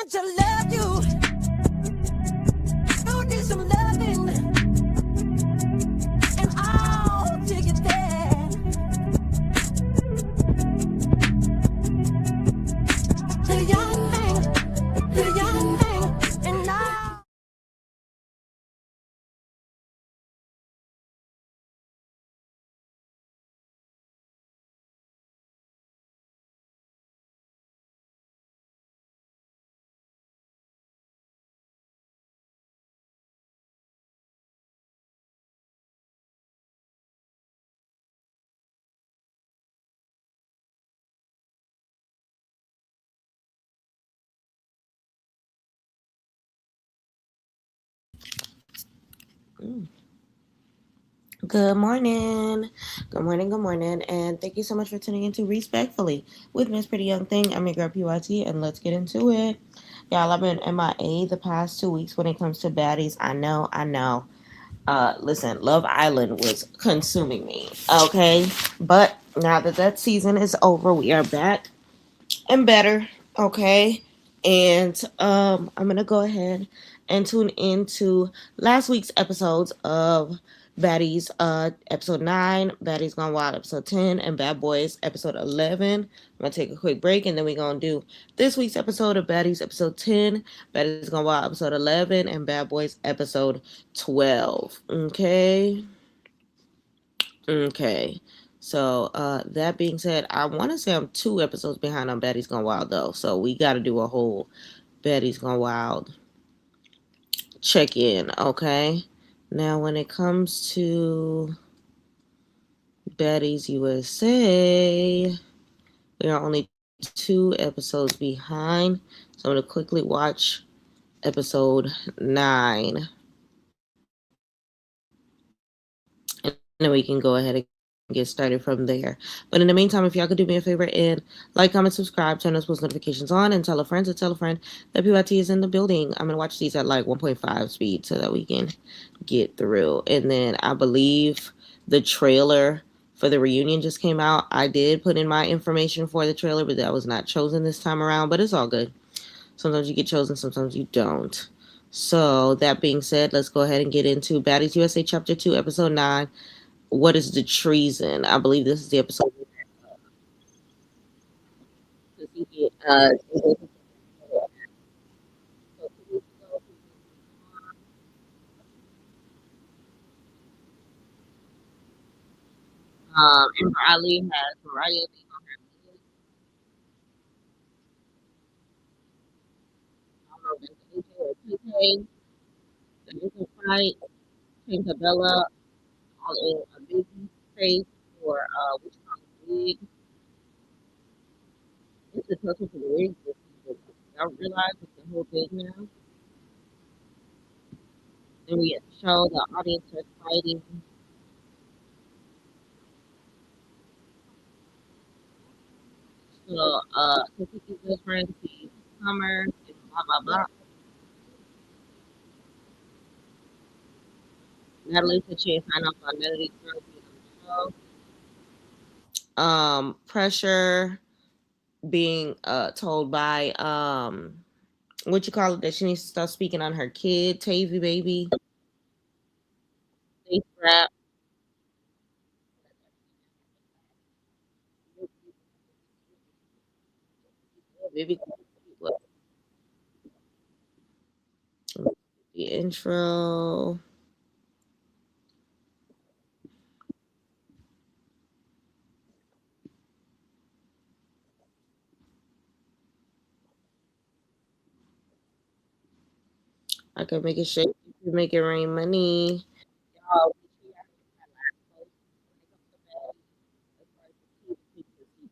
want to love you. You need some loving, and I'll take it there. The young thing, and now. Good morning. Good morning. Good morning. And thank you so much for tuning into Respectfully with Miss Pretty Young Thing. I'm your girl PYT, and let's get into it. Y'all, I've been MIA the past 2 weeks when it comes to baddies. I know. Listen, Love Island was consuming me. Okay. But now that that season is over, we are back and better. Okay. And I'm gonna go ahead and tune into last week's episodes of Baddies, episode 9, Baddies Gone Wild, episode 10, and Bad Boys, episode 11. I'm gonna take a quick break and then we're gonna do this week's episode of Baddies, episode 10, Baddies Gone Wild, episode 11, and Bad Boys, episode 12. Okay. Okay. So that being said, I want to say I'm 2 episodes behind on Betty's Gone Wild though, so we got to do a whole Betty's Gone Wild check in. Okay. Now, when it comes to Betty's USA, we are only 2 episodes behind, so I'm gonna quickly watch episode 9, and then we can go ahead and get started from there. But in the meantime, if y'all could do me a favor and like, comment, subscribe, turn those post notifications on, and tell a friend to tell a friend that PYT is in the building. I'm gonna watch these at like 1.5 speed so that we can get through. And then I believe the trailer for the reunion just came out. I did put in my information for the trailer, but that was not chosen this time around. But it's all good. Sometimes you get chosen, sometimes you don't. So that being said, let's go ahead and get into Baddies USA Chapter 2, Episode 9. What is the treason? I believe this is the episode. Amber Ali has Mariah being on her list. I don't know if it's AJ or TK. The Nickel fight. Came Bella all in a busy face for which comes big. It's a tough one for the wigs this season. Y'all realize it's the whole thing now. Then we get to show the audience are fighting. So Takiki's best friend sees Summer and blah blah blah. Natalie said she ain't signed up on none of these girls being on the show. Pressure being told by what you call it, that she needs to start speaking on her kid, Tavy baby. They strap. Baby, the intro. I can make it shake, you can make it rain money. Y'all,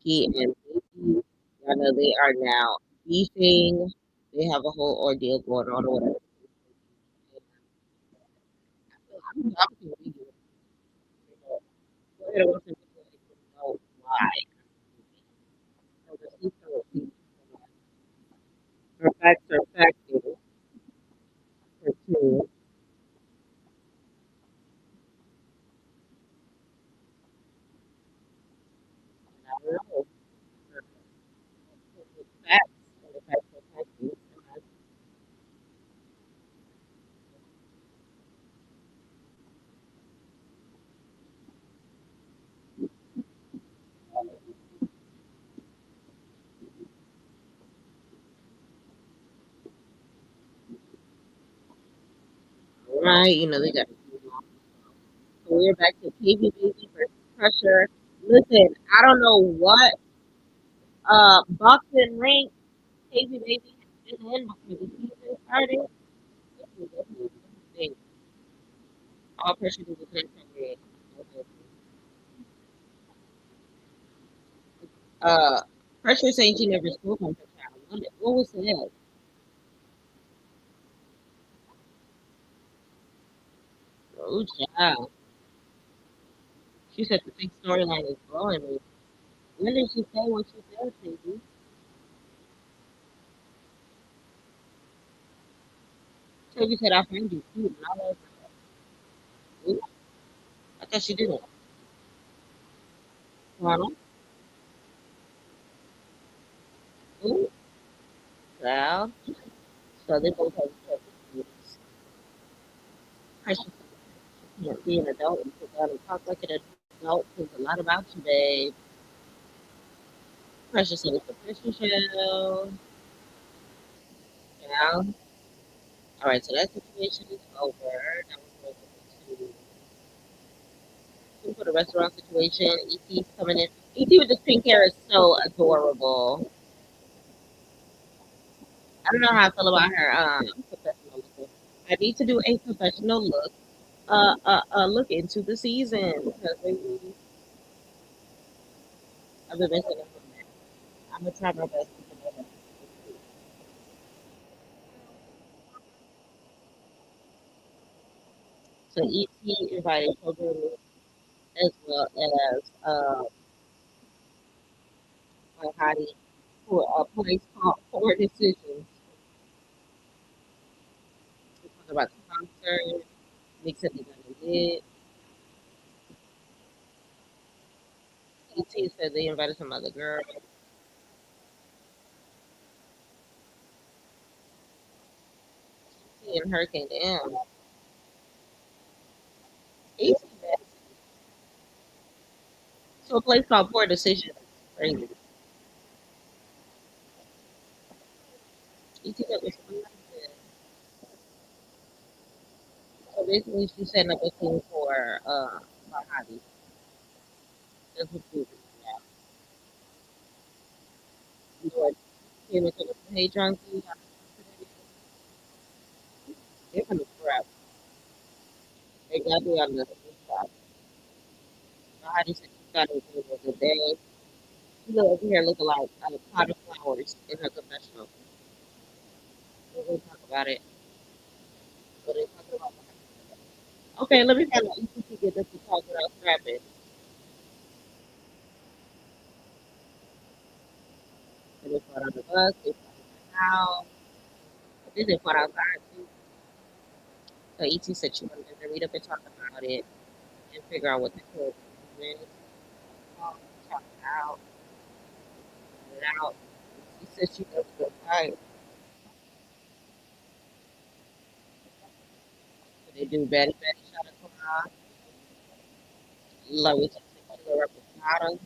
Kiki and Baby, y'all know they are now beefing. They have a whole ordeal going on or whatever. I'm thinking we go ahead and watch the video and know why. So the season her facts are facts. Her two. I don't know. Her facts. The facts are facts. right? You know, they got so we're back to KB Baby versus Pressure. Listen, I don't know what boxing rank KB Baby has been in before the season started. This is all Pressure did was hit from uh Pressure saying she never spoke on her child. What was that? Oh child. She said the big storyline is blowing me. When did she say what she said, KB? KB said I find you cute and I was like, ooh, I thought she didn't. Ronald, ooh, child. So they both have each other's pressure. You can't be an adult and sit down and talk like an adult says a lot about you, babe. Pressure said it's a pressure show. Yeah. All right, so that situation is over. Now we're going to for the restaurant situation. ET's coming in. ET with this pink hair is so adorable. I don't know how I feel about her professional look. I need to do a professional look into the season because maybe I've been missing it from that. I'm gonna try my best to do that. So ET invited children as well as my Hottie for a place called Poor Decisions. We talked about the concert. Nick said he's gonna get. ET said they invited some other girl. ET and Hurricane M. ET met. So a place called Poor Decisions. Crazy. ET met with someone. So basically, she's setting up a team for my hobby. That's what she was doing. You know what? Came into the hey junkie. They're gonna scrap. They got me on the spot. My hobby said she thought it was a day. She look over here looking like a pot of flowers in her confessional. We're gonna talk about it. But they talking about okay, let me find out if you get this to talk without scrapping. And they fought on the bus. They fought in the house. I think they fought outside too. So ET said she wanted to read up and talk about it and figure out what the kids is. Talk it out, get it out. She said she does good fight. So they do Betty Betty shot at Cora. Lois said she go up with Nada.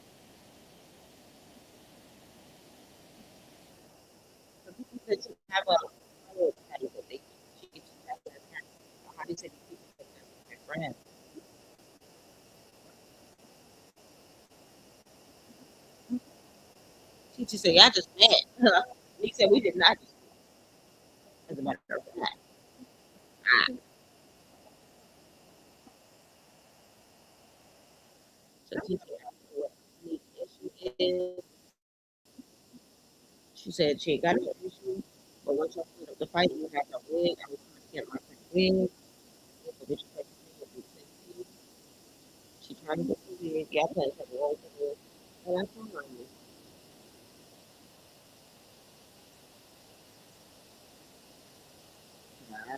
So people said she have a little petty, but they she keeps that as her. How do you say she keeps it as her friend? She just said, "Y'all just met." He said, "We did not just meet." As a matter of fact, ah. So she said, "What the issue is?" She said she ain't got no issue, but once y'all split up the fight, you have to wig. I was trying to get my friend wig. So bitch, she trying to get the wig. Y'all playing some role for this. And I told her, nah,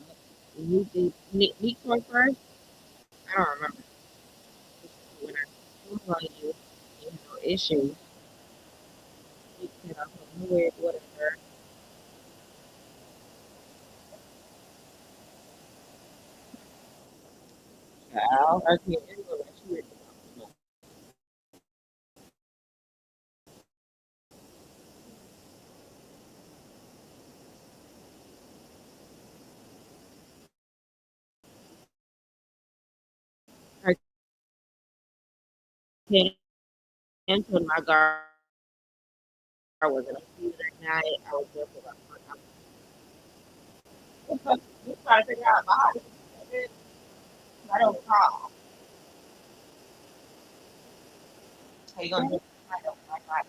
you think Nick went first? I don't remember. When I told her you had no issue, Nick said I was wig, whatever. Child, I can't remember what she was talking Hit into my guard was in a few that night. I was there for about 4 hours. You trying to figure out how to I don't call. How you gonna do? I don't like.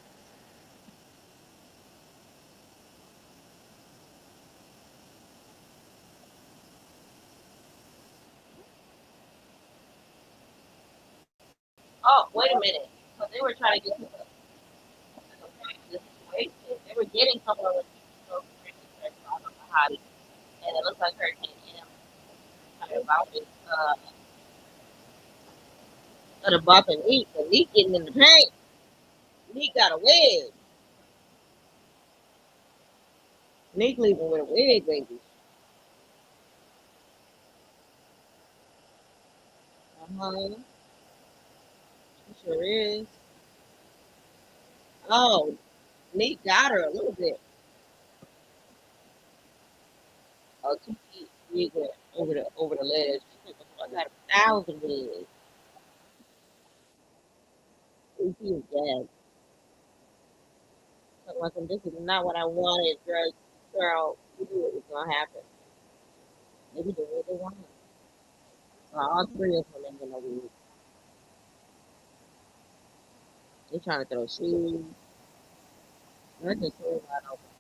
Oh, wait a minute. So they were trying to get to the situation. They were getting somewhere with so I don't know how to, and it looks like Hurricane M talking about this the bumping Neek, but Neek getting in the paint. Neek got a wig. Neek leaving with a wig, baby. Uh-huh. She sure is. Oh, Neek got her a little bit. Oh, two feet wig went over the ledge. She said, "I got 1,000 wigs." She was dead. Talking about some, this is not what I wanted, girl. Girl, you knew it was gonna happen. Maybe they really wanted. All three of them ain't gonna wig. They trying to throw shoes. They're just so wide open.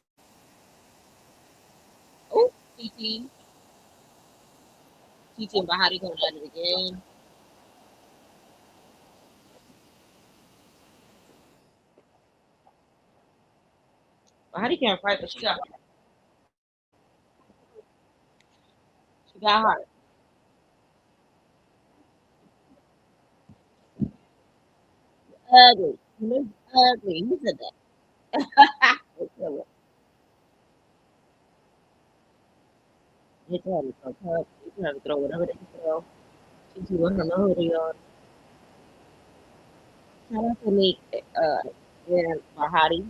Oh, TT. TT and Bahati coming at it again. Bahati can't fight, but she got heart. Ugly. Miss Ugly. He said that. He trying to throw cup. He trying to throw whatever they can throw. TT with her little hoodie on. Shout out to Nick and Bahati.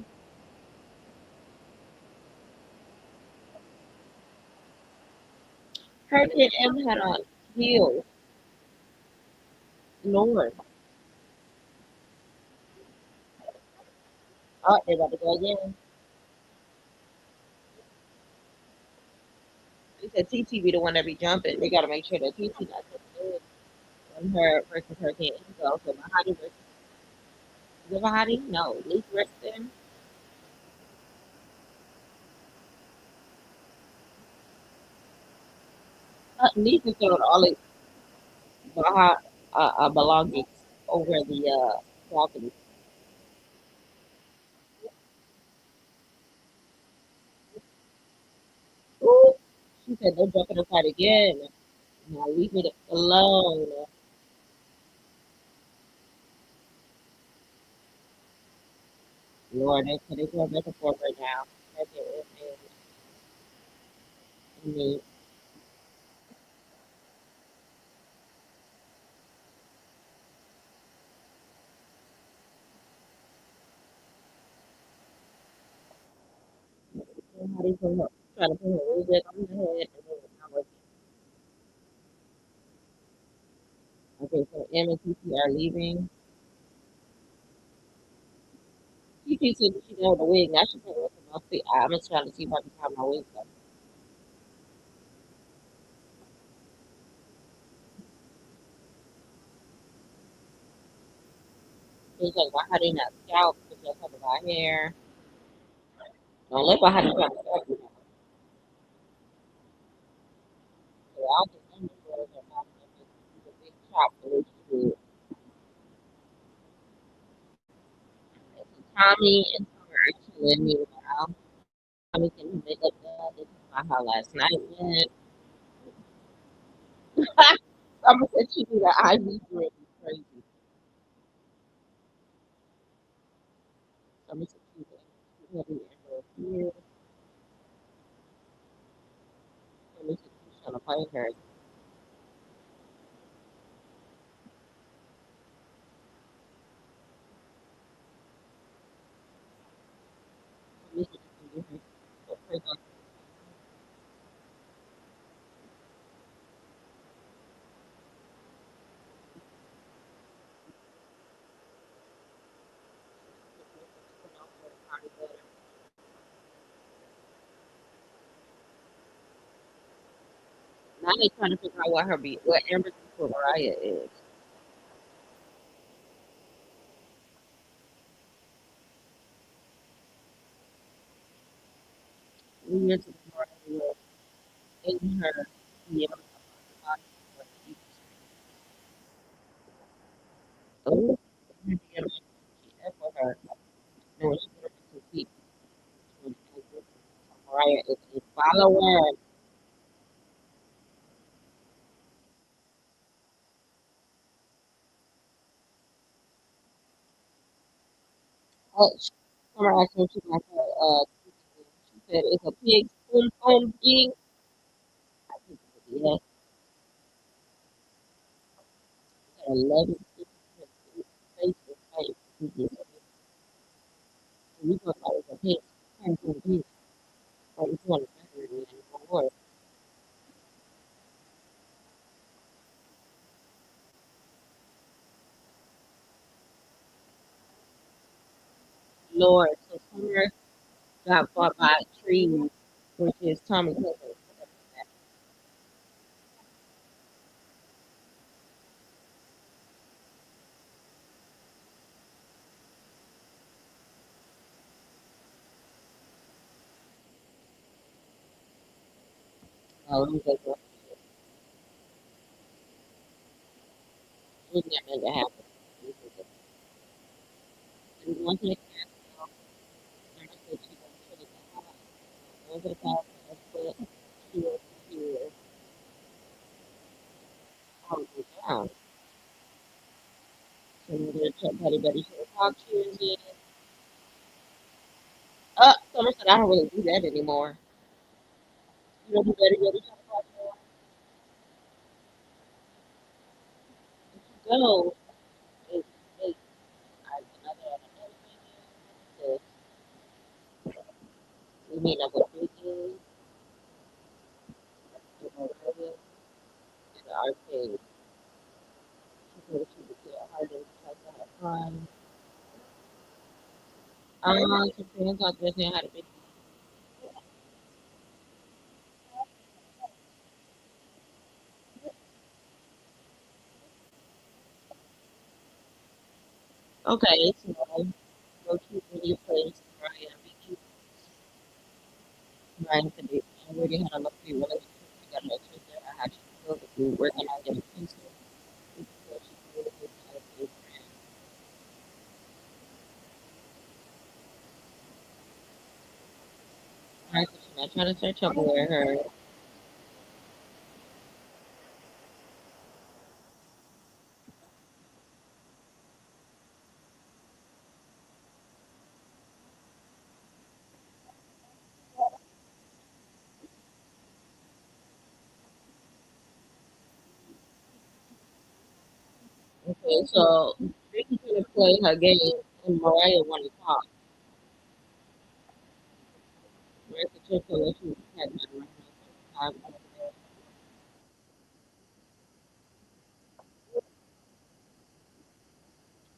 Hurricane M had on heels. North. Oh, they about to go again. He said TT be the one that be jumping. They got to make sure that TT not so good on her versus Hurricane M. So Bahati versus is it Bahati? No, Leaf versus them. Leaf is throwing all his belongings over the balcony. Ooh, she said they're jumping inside again. Now leave it alone. Lord, they're going back and forth right now. Hurricane M and me. Bahati put her, trying to put her wig back on her head. And then it's not working. Okay, so M and TT are leaving. TT said that she done with the wig. Now she's putting it with my feet. I'm just trying to see if I can find my wig. He's like, why didn't I scalp? Because you're talking about hair. Don't let behind try to scalp you. So I don't think none of the girls are not going to do a big chop the way she did. And so Tommy and Summer are chilling meanwhile. Tommy getting her makeup done. They talked about how last night went. Summer said she did an IV drip. Crazy. Summer said she had it in her ear. Summer said she was trying to fight her. Summer said she can get her. Now they trying to figure out what Amber's beef with Mariah is. We went to the Mariah with in her DM about oh, her DM she F with her. No, she put her to sleep. Mariah is a follower. Someone asked me, she like, she said, it's a pig boom boom pig. I think yes, 11 face to face. We thought that was a pig. Boom boom pig. But it's one better than Lord. Lord, so Summer got fought by trees, which is Tommy Hilfiger. Oh, let me take what we can make it happen. And one thing I said she was going to the house. Go to the house, but she was here. Oh, down. So we're going to check Buddy Buddy. So talk cheers in. Summer said I don't really do that anymore. You don't do Buddy Buddy. If you go, it's another thing. We meet up with Biggie, and Maria, and the arcade. She said she would get her to try to have fun. Some friends out there saying how to be. Okay, so go to video place, Mariah and Biggie. Mariah said they already had a lovely relationship. She got no sister. I had to feel that we were working on getting closer. So she communicated how to be a friend. Mariah said she's not trying to start trouble with her. Okay, so Biggie's gonna play her game, and Mariah want to talk. Mariah said she'll feel like she was pregnant around the time.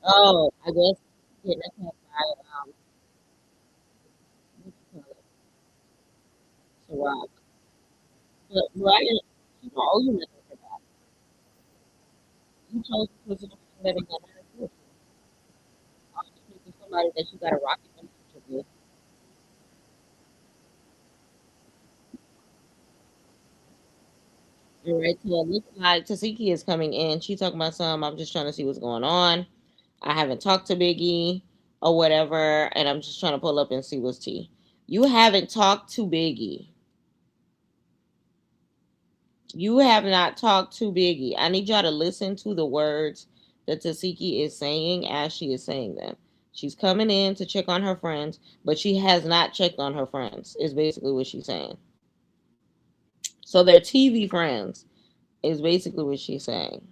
Oh, I guess getting attacked by what you call it, Ciroc. But Mariah, she don't owe you nothing for that. You chose to put it on letting that matter too. I'm just picking somebody that you got a rocket relationship with. All right, so it looks like Tasiki is coming in. She talking about some. I'm just trying to see what's going on. I haven't talked to Biggie or whatever, and I'm just trying to pull up and see what's tea. You haven't talked to Biggie. You have not talked to Biggie. I need y'all to listen to the words that Tasiki is saying as she is saying them. She's coming in to check on her friends, but she has not checked on her friends, is basically what she's saying. So they're TV friends, is basically what she's saying.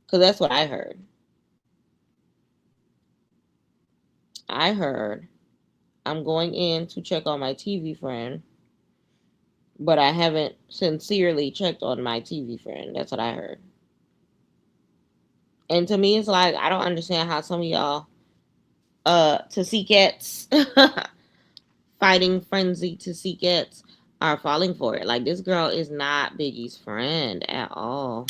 Because that's what I heard. I heard I'm going in to check on my TV friend, but I haven't sincerely checked on my TV friend. That's what I heard. And to me, it's like, I don't understand how some of y'all to seek it fighting frenzy to seek it. are falling for it. Like this girl is not Biggie's friend at all.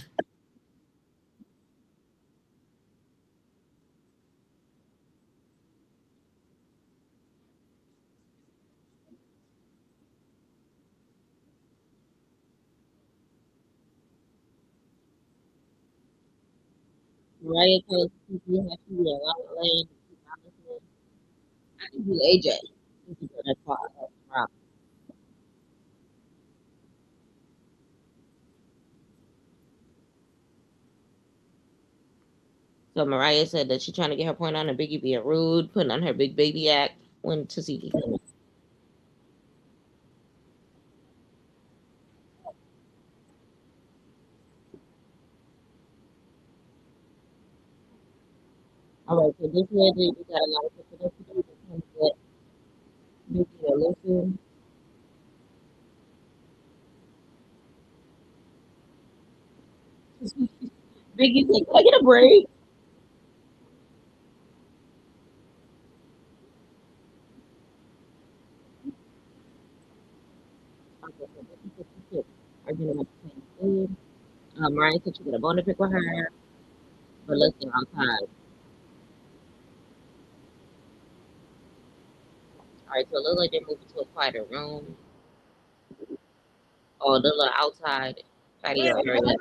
Mariah told Kiki how she be a lot of lane. I think you AJ. That's why. So Mariah said that she's trying to get her point on, and Biggie being rude, putting on her big baby act when Tasiki came. All right, so this year we got a lot of people to do. We're trying to get Biggie to listen. Biggie's like, can I get a break? Okay, so Biggie said she should arguing about the same thing. Mariah said she got a bone to pick with her, but listen, outside. All right, so it looks like they're moving to a quieter room. Oh, the little outside patio area.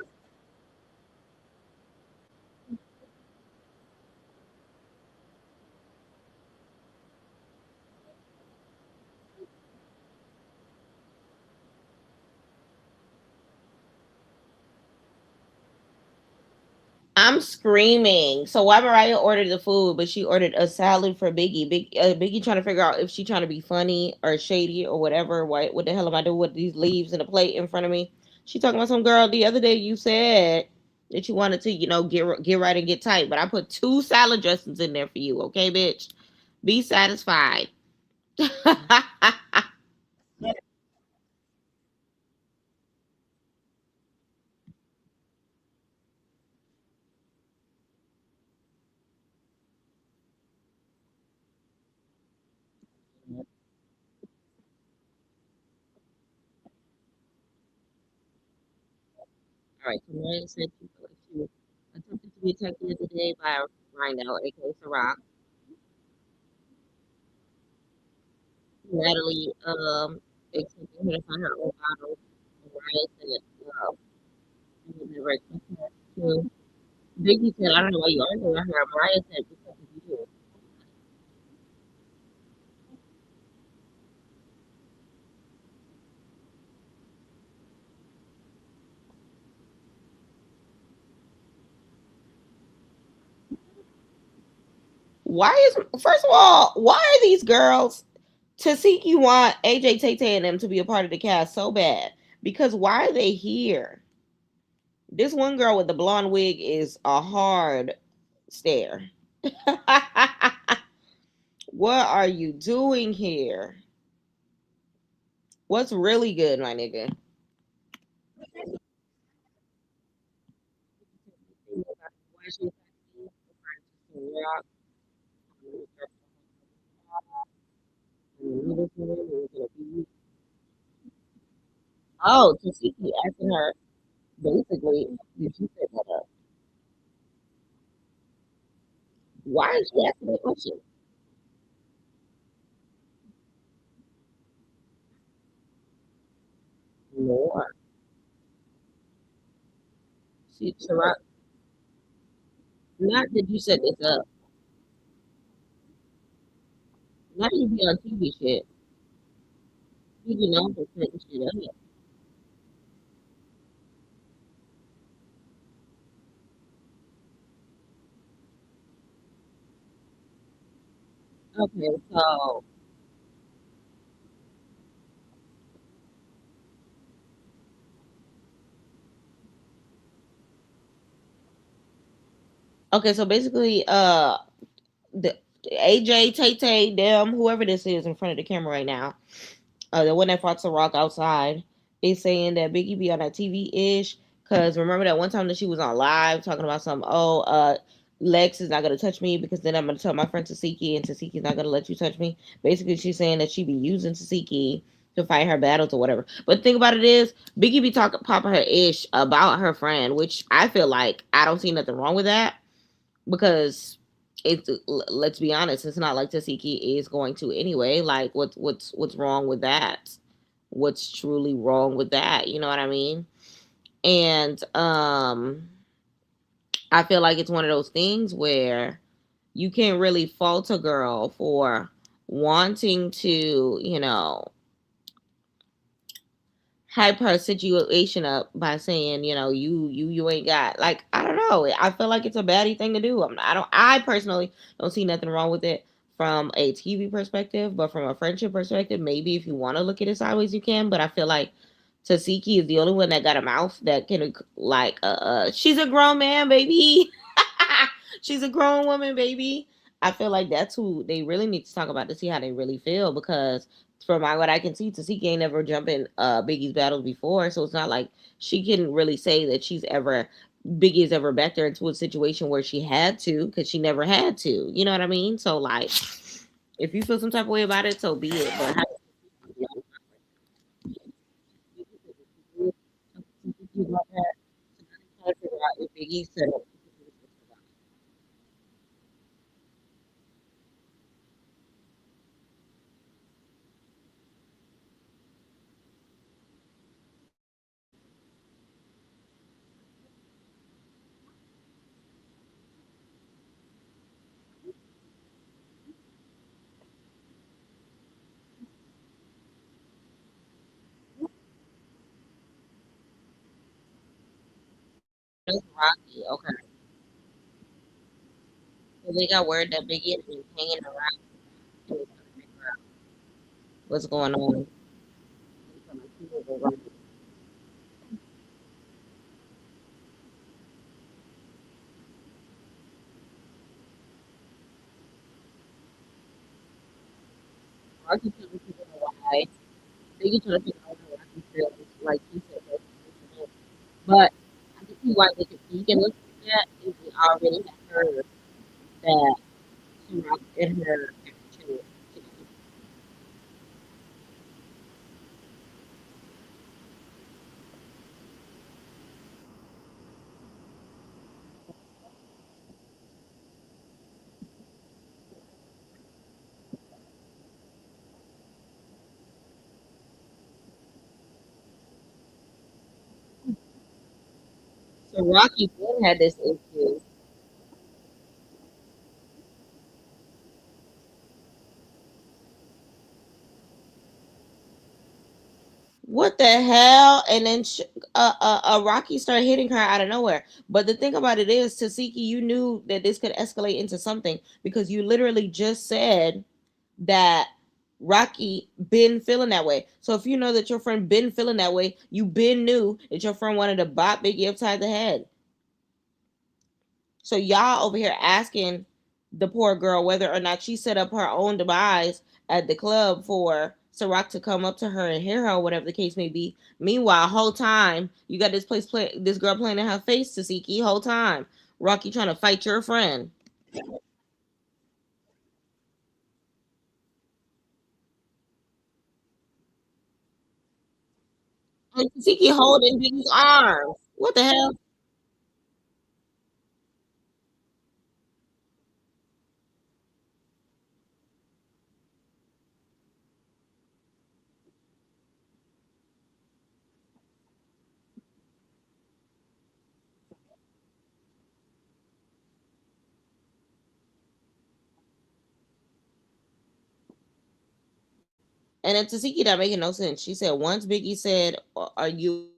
I'm screaming. So why Mariah ordered the food, but she ordered a salad for Biggie? Biggie trying to figure out if she trying to be funny or shady or whatever. What the hell am I doing with these leaves and a plate in front of me? She talking about some girl the other day. You said that you wanted to, get right and get tight, but I put two salad dressings in there for you. Okay, bitch, be satisfied. All right. So Mariah said she felt like she was attempted to be attacked the other day by Rhino, aka Ciroc. Natalie expecting her to find her own bottle. Mariah said she would never expect her to. Biggie said, I don't know why you arguing with her. Mariah said, because of you. Why is, first of all, why are these girls, Tasiki want AJ Tay Tay and them to be a part of the cast so bad? Because why are they here? This one girl with the blonde wig is a hard stare. What are you doing here? What's really good, my nigga? Why she Oh, Tasiki asking her basically, did you set that up? Why is she asking that question? More. She, Sherrod, not that you set this up. Not you be on TV shit. You be known for setting shit up. Okay, so so basically, the AJ, Tay Tay, them, whoever this is in front of the camera right now, the one that fought Rock outside, is saying that Biggie be on that TV ish. Cause remember that one time that she was on live talking about some, Lex is not gonna touch me because then I'm gonna tell my friend Tasiki and Tasiki's not gonna let you touch me. Basically, she's saying that she be using Tasiki to fight her battles or whatever. But the thing about it is, Biggie be talking popping her ish about her friend, which I feel like I don't see nothing wrong with that because it's let's be honest, it's not like Tasiki is going to anyway. Like what's wrong with that? What's truly wrong with that? You know what I mean? And I feel like it's one of those things where you can't really fault a girl for wanting to, hype her situation up by saying, you ain't got, like, I don't know. I feel like it's a baddie thing to do. I personally don't see nothing wrong with it from a TV perspective, but from a friendship perspective, maybe if you want to look at it sideways, you can. But I feel like Tasiki is the only one that got a mouth that can, like, she's a grown man, baby. She's a grown woman, baby. I feel like that's who they really need to talk about to see how they really feel because from what I can see, Tasiki ain't never jumped in Biggie's battles before, so it's not like she can really say that Biggie's ever backed her into a situation where she had to because she never had to. You know what I mean? So like, if you feel some type of way about it, so be it. But how do you feel about that? Trying to figure out if Biggie said it. It's Rocky. Okay, so they got word that Biggie has been hanging around. And they're trying to figure out what's going on. Rocky trying to figure out why. Biggie trying to figure out why Rocky feels like he said that. But I can see why he can look at that if we already have heard that Ciroc and her actual. So Rocky then had this issue. What the hell? And then Rocky started hitting her out of nowhere. But the thing about it is, Tasiki, you knew that this could escalate into something because you literally just said that Rocky been feeling that way. So if you know that your friend been feeling that way, you been knew that your friend wanted to bop Biggie upside the head. So y'all over here asking the poor girl whether or not she set up her own demise at the club for Ciroc to come up to her and hear her, or whatever the case may be. Meanwhile, whole time you got this girl playing in her face, Tasiki. Whole time, Rocky trying to fight your friend, and Tasiki holding Biggie's arms. What the hell? And then Tasiki not making no sense. She said once Biggie said, "Are you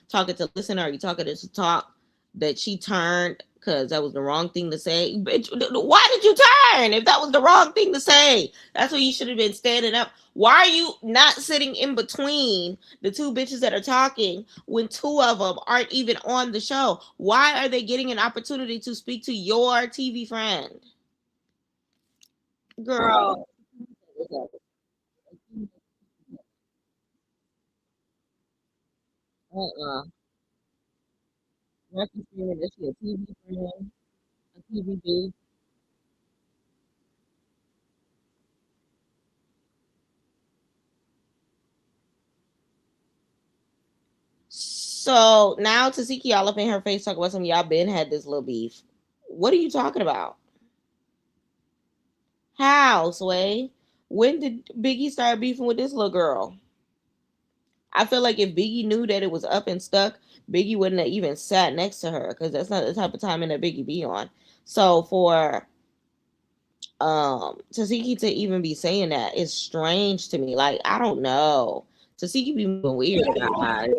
talking to listen or are you talking to talk?" That she turned because that was the wrong thing to say. Bitch, why did you turn if that was the wrong thing to say? That's what you should have been standing up. Why are you not sitting in between the two bitches that are talking when two of them aren't even on the show? Why are they getting an opportunity to speak to your TV friend? Girl. Uh-uh. Rocky screaming that she a TV friend, a TV boo. So now Tasiki all up in her face talking about some y'all been had this little beef. What are you talking about? How, Sway? When did Biggie start beefing with this little girl? I feel like if Biggie knew that it was up and stuck, Biggie wouldn't have even sat next to her because that's not the type of timing that Biggie be on. So for Tasiki to even be saying that is strange to me. Like, I don't know. Tasiki be moving weird about guys.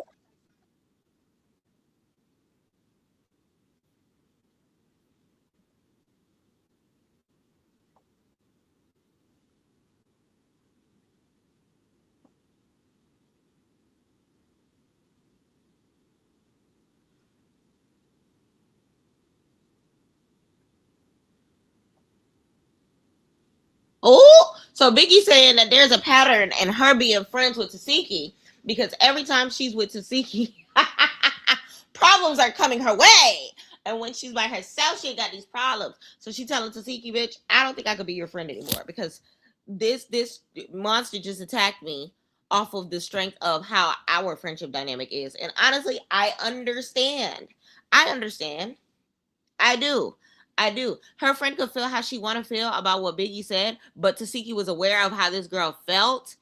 Oh, so Biggie saying that there's a pattern in her being friends with Tasiki because every time she's with Tasiki, problems are coming her way. And when she's by herself, she ain't got these problems. So she telling Tasiki, bitch, I don't think I could be your friend anymore because this monster just attacked me off of the strength of how our friendship dynamic is. And honestly, I understand. I understand. I do. I do. Her friend could feel how she want to feel about what Biggie said, but Tasiki was aware of how this girl felt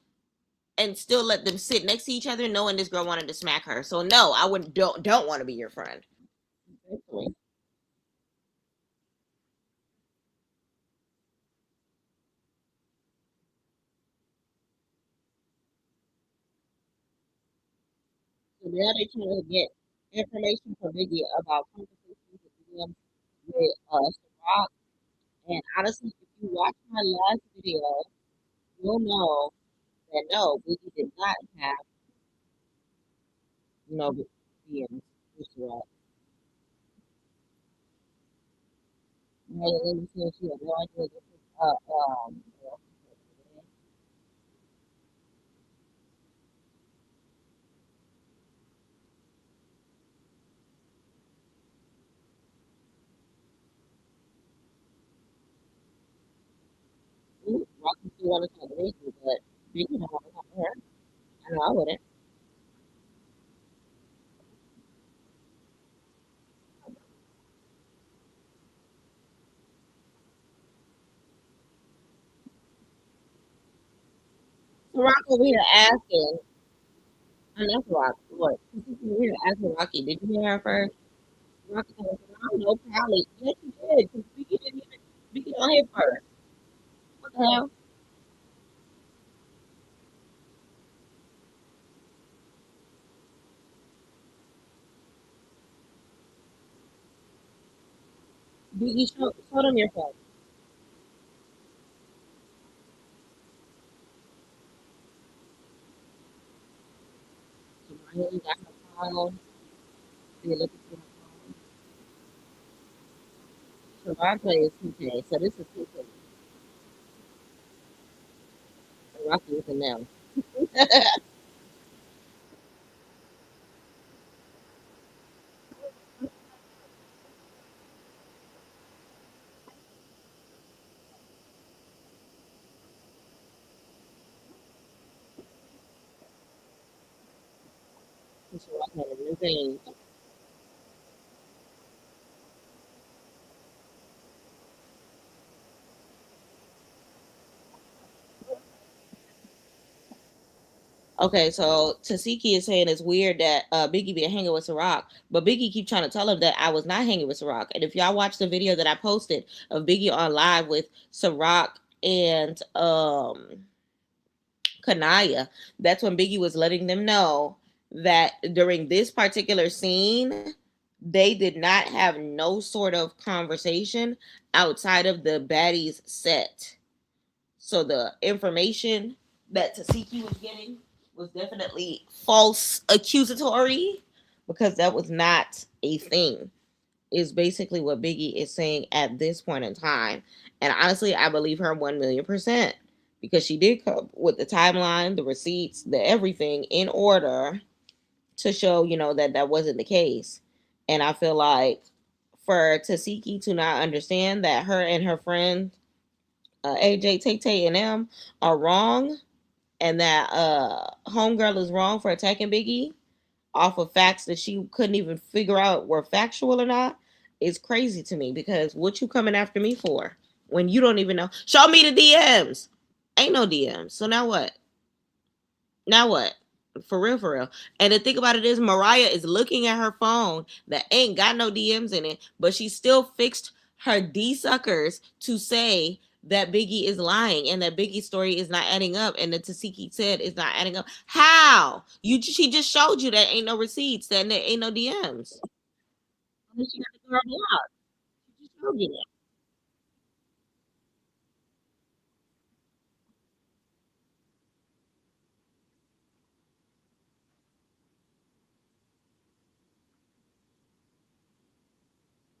and still let them sit next to each other, knowing this girl wanted to smack her. So no, I would don't want to be your friend. Definitely. So now they trying to get information from Biggie about conversations with them with Ciroc. And honestly, if you watch my last video, you'll know that no, Biggie did not have no DMs with Ciroc. Right, let me see if she had no idea this is Rocky still want to talk to Biggie, but Biggie don't want to talk to her. I know I wouldn't. So Rock over here asking, and that's Rock. Look, he's over here asking Rocky, did you hear her first? Rocky told him, I don't know, probably. Yes, you did, because Biggie didn't even, Biggie don't hit first. What the hell? Biggie, show them your phone. So Ryan got her phone. They look at her phone. So Rock plays 2K, so this is 2K. So Rocky is in them. So Rock had a new game. Okay, so Tasiki is saying it's weird that Biggie be hanging with Ciroc, but Biggie keep trying to tell him that I was not hanging with Ciroc. And if y'all watch the video that I posted of Biggie on live with Ciroc and Kanaya, that's when Biggie was letting them know that during this particular scene, they did not have no sort of conversation outside of the baddies set. So the information that Tasiki was getting was definitely false accusatory because that was not a thing. Is basically what Biggie is saying at this point in time. And honestly, I believe her 1,000,000% because she did come with the timeline, the receipts, the everything in order to show, that that wasn't the case. And I feel like for Tasiki to not understand that her and her friend AJ, Tay Tay, and them are wrong, and that Homegirl is wrong for attacking Biggie off of facts that she couldn't even figure out were factual or not is crazy to me, because what you coming after me for when you don't even know? Show me the DMs. Ain't no DMs. So now what? Now what? For real, for real. And the thing about it is, Mariah is looking at her phone that ain't got no DMs in it, but she still fixed her D suckers to say that Biggie is lying and that Biggie's story is not adding up and that Tasiki said is not adding up. How? She just showed you that ain't no receipts, that there ain't no DMs. And she got the girl blocked. She just showed you that.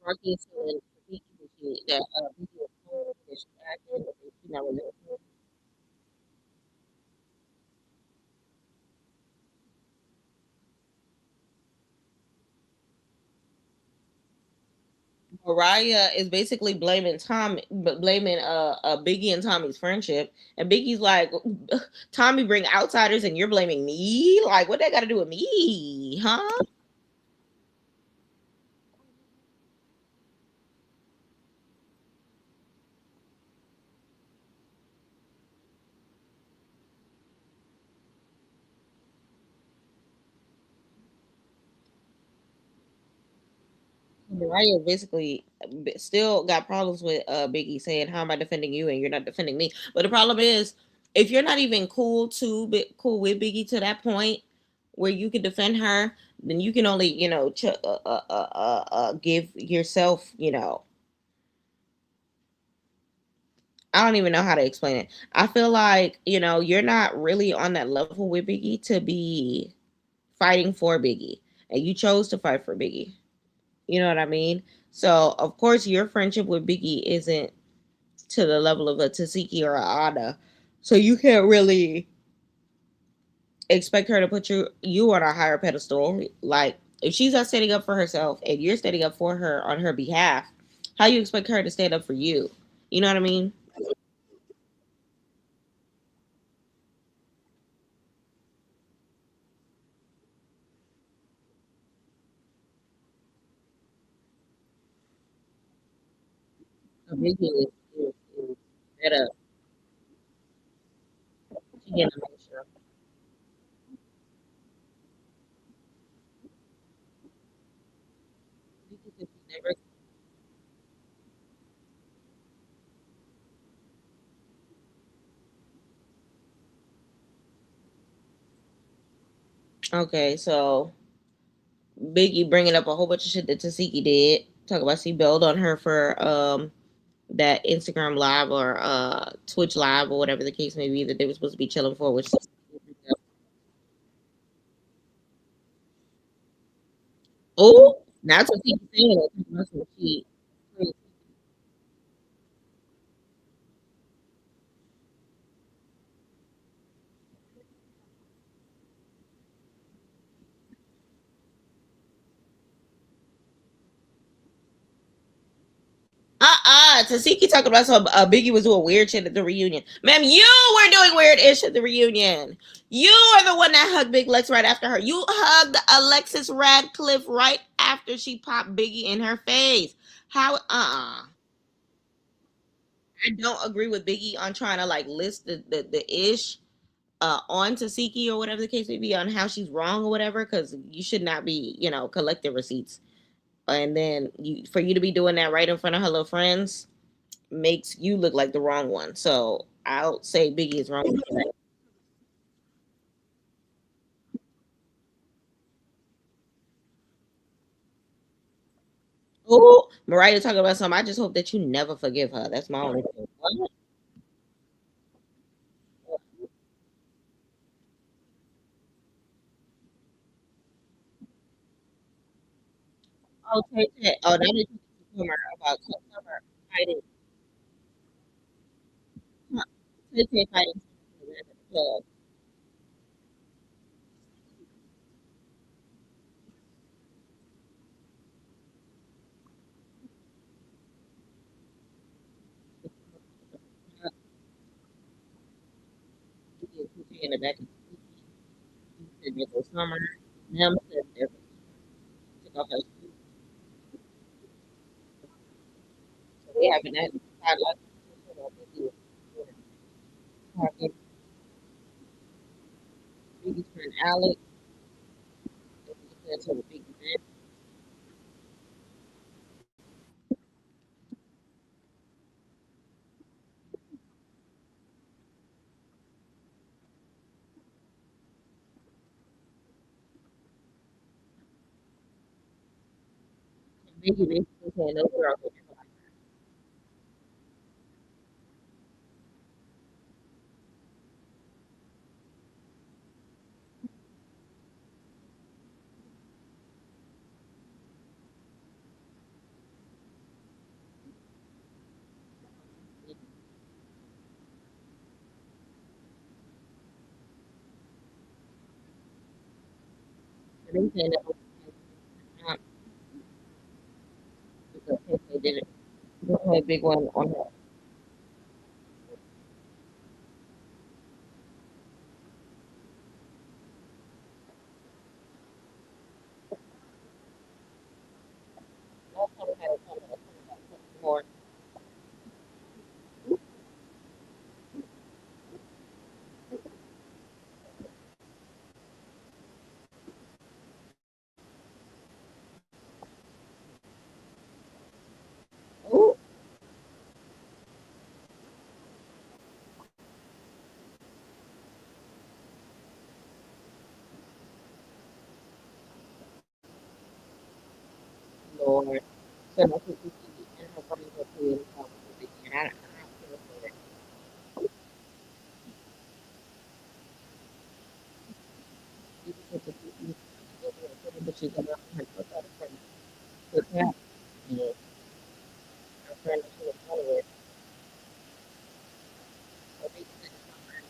Rocky said that Biggie was told that she acted, but she never knew. Mariah is basically blaming blaming Biggie and Tommy's friendship, and Biggie's like, Tommy bring outsiders, and you're blaming me. Like, what that got to do with me, huh? Mariah basically still got problems with Biggie saying, "How am I defending you and you're not defending me?" But the problem is, if you're not even cool with Biggie to that point where you can defend her, then you can only give yourself, I don't even know how to explain it. I feel like, you're not really on that level with Biggie to be fighting for Biggie. And you chose to fight for Biggie. You know what I mean? So, of course, your friendship with Biggie isn't to the level of a Tasiki or a Ada. So, you can't really expect her to put you on a higher pedestal. Like, if she's not standing up for herself and you're standing up for her on her behalf, how you expect her to stand up for you? You know what I mean? So Biggie is better. She getting emotional. Biggie said she never. Okay, so Biggie bringing up a whole bunch of shit that Tasiki did. Talk about she bailed on her for that Instagram live or Twitch live or whatever the case may be that they were supposed to be chilling for. Which, oh, now Tasiki saying it. That's what she. Tasiki talking about some Biggie was doing weird shit at the reunion. Ma'am, you were doing weird ish at the reunion. You are the one that hugged Big Lex right after her. You hugged Alexis Radcliffe right after she popped Biggie in her face. How I don't agree with Biggie on trying to like list the ish on Tasiki or whatever the case may be on how she's wrong or whatever, because you should not be, collecting receipts. And then for you to be doing that right in front of her little friends makes you look like the wrong one. So I'll say Biggie is wrong for that. Oh, Mariah talking about something. I just hope that you never forgive her. That's my only thing. What? Oh, Tay Tay. Oh, that is humor about Summer fighting. Tay Tay fighting at the club. In the back of the Summer. Them said Okay, so we having that side like having Biggie's friend Alex, to the big event. And Biggie basically saying those girls are just like, and they saying that um, because they did it. They had a big one on her. Last time we had a comment about something more. Oh, Lord. So that's what Biggie and her friends are doing. And I don't care for it. Biggie said to Biggie, but she's gonna her friend. Good crap. And her friend that she was playing with. So Biggie said to my friend,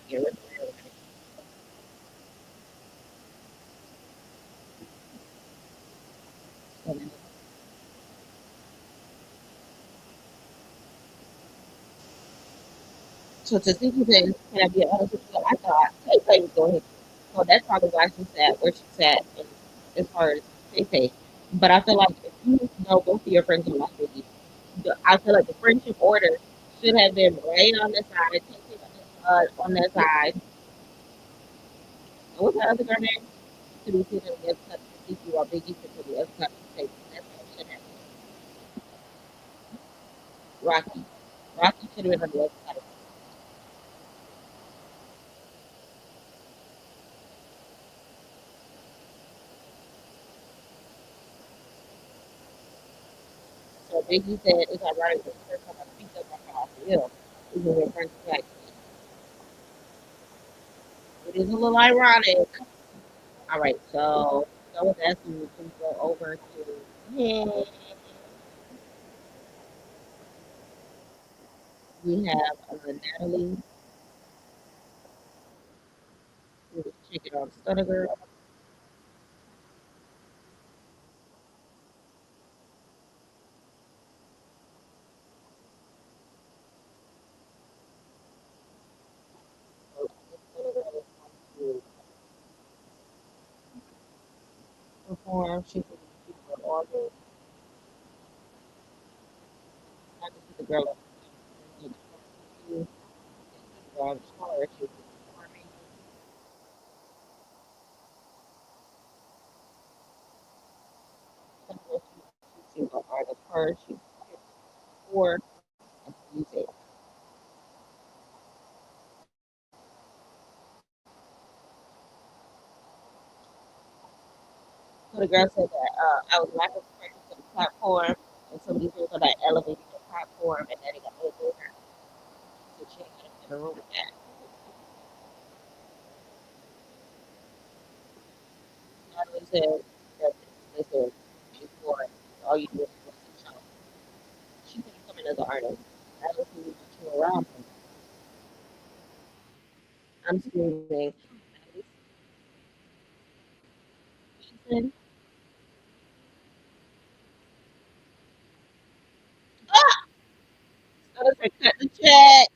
get rid of everybody. So then so Tashiki said, "Can I be honest with you? I thought Tay Tay was going to hit you." So that's probably why she sat where she sat, and as far as Tay Tay. But I feel like if you know both of your friends are like Biggie, I feel like the friendship order should have been right on this side, Tay Tay on that side. And what's that other girl name? To be sitting on the other side of Tashiki while Biggie sits on the other side of Tay Tay. That's how it should have been. Rocky. Rocky should have been on the other side of So Biggie said it's ironic that the first time I picked up my car for him, even when friends like it is a little ironic. All right, so go with us and please go over to him. We have Natalie, who is checking on Stunner Girl. So Stunner Girl is going to perform. She's an organ. I just put the girl up. She's on tour. She's performing. She's an artist. Her. She's four and music. So the girl said that I was lacking practice on the platform, and some of these girls are like elevating the platform, and then it got over her. So she ain't got in the room with that. Natalie said that they said before all you do is go to show. She couldn't come in as an artist. That was who you around her. I'm screaming. Natalie, she said, ah! So they said, cut the check.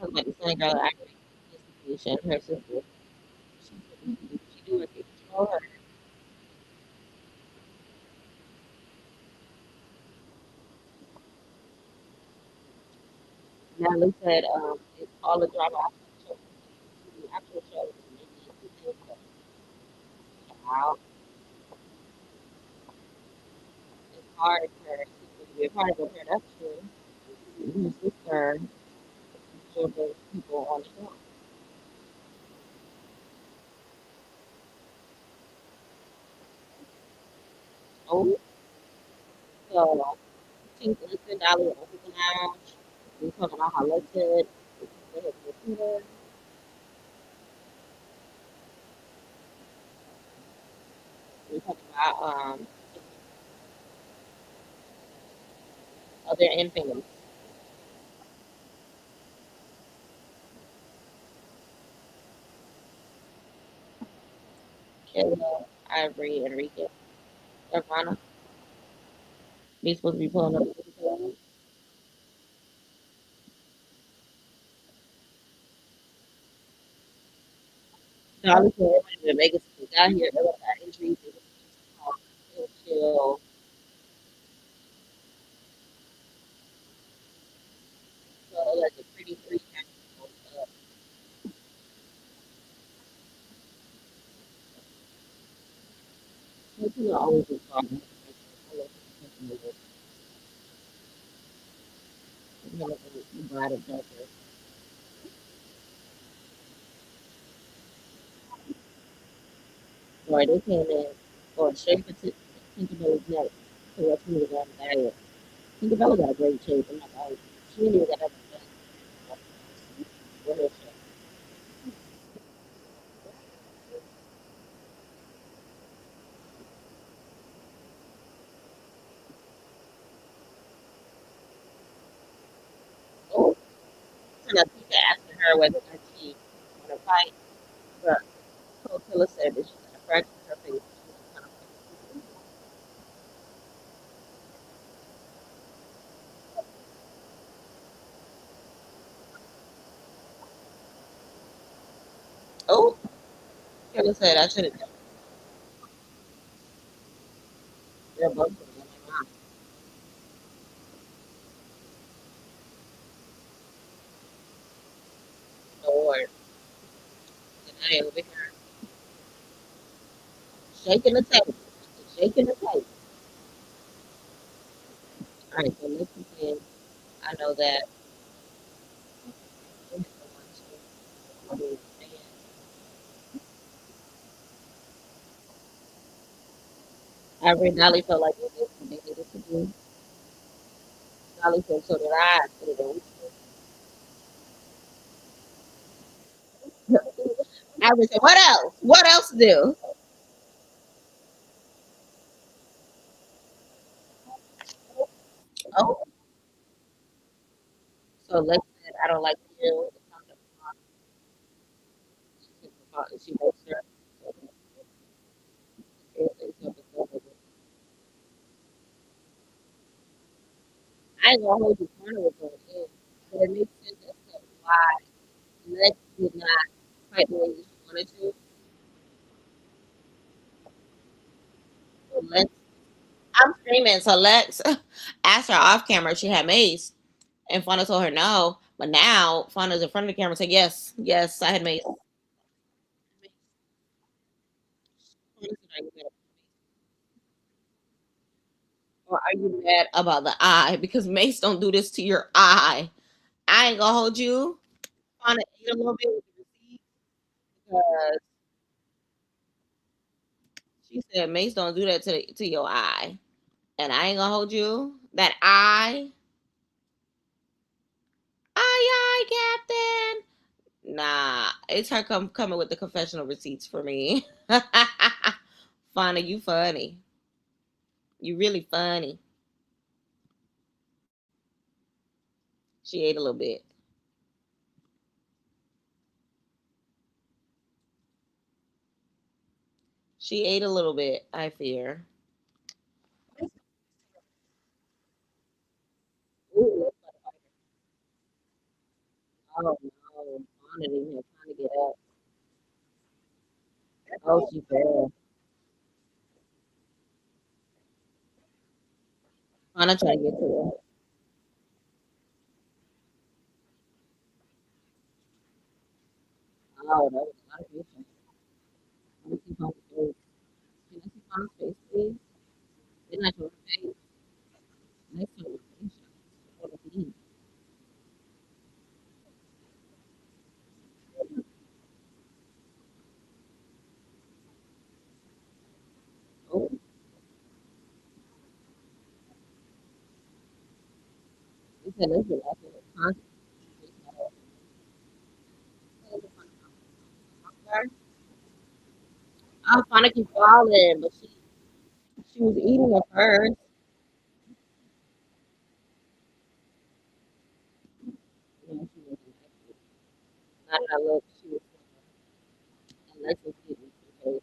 talking about the same girl that I investigation. Her sister, she do it. They control her. Natalie said, it's all the drama after the show. Wow, it's hard for her sister to be a part of the production. Her sister showed the people on the show. Oh, so Pink Listen, Dolly, and Open Lounge. We talking about how Lexus they hit the computer. We talking about other infants, Kayla, Ivory, Enrique, Nirvana. We supposed to be pulling up. Dolly said everybody in Vegas got here. They got injuries. It was just talk, chill. So like a pretty three kind of people are always just talking. Or they came in or straight for Tinkerbell's neck to watch me on the diet. Tinkerbell got a great shape. I'm not like she didn't even got that with her shape. Oh, and I think asking her whether or not she want to fight, but Coachella said that she got a fracture in her face. Oh, Coachella said I should have. They're both of them. Lord, and I over here shaking the table, shaking the table. All right, so let's begin. I know that. I read Dolly felt like it was what they needed to do. Dolly said so did I. Put it in. I would say, what else? What else to do? Oh, so Lex said, I don't like you. She makes her. I ain't gonna hold you corner with her again, but it makes sense as to why Lex did not fight the way she wanted to. So Lex, I'm screaming. So Lex asked her off camera if she had mace, and Fauna told her no. But now Fauna's in front of the camera and said, yes, yes, I had mace. Or are you mad about the eye? Because Mace don't do this to your eye. I ain't gonna hold you. On it, eat a little bit with the receipt because she said Mace don't do that to your eye. And I ain't gonna hold you. That eye, Captain. Nah, it's her coming with the confessional receipts for me. Fauna, you funny. You really funny. She ate a little bit. She ate a little bit, I fear. Oh no, Anna didn't have time to get up. Oh, she fell. Anna trying to get to her. Oh, that was a lot of patience. Let me see Anna's face. Can I see Anna's face, please? Didn't I show her face? Next to her face. For the bean. Oh, he said, let's relax in the concert. I was trying to keep falling, but she was eating it first. No, she wasn't actually. Not that I looked. She was Alexis getting some face.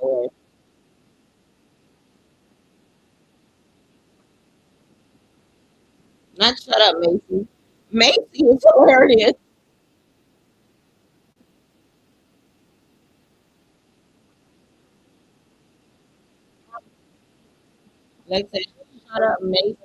Lord. Not shut up, Macy. Macy is hilarious. Like I said, shut up, Macy.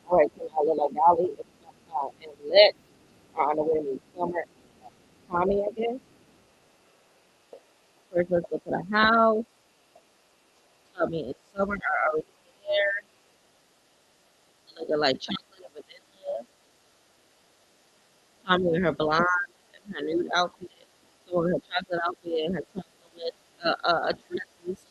All right, so our little Dolly and Lex are on the way to meet Summer. Tommy, I guess. First, let's go to the house. Tommy and Summer are already there. Looking like chocolate and vanilla. Tommy in her blonde and her nude outfit. So her chocolate outfit and her chocolate dresses.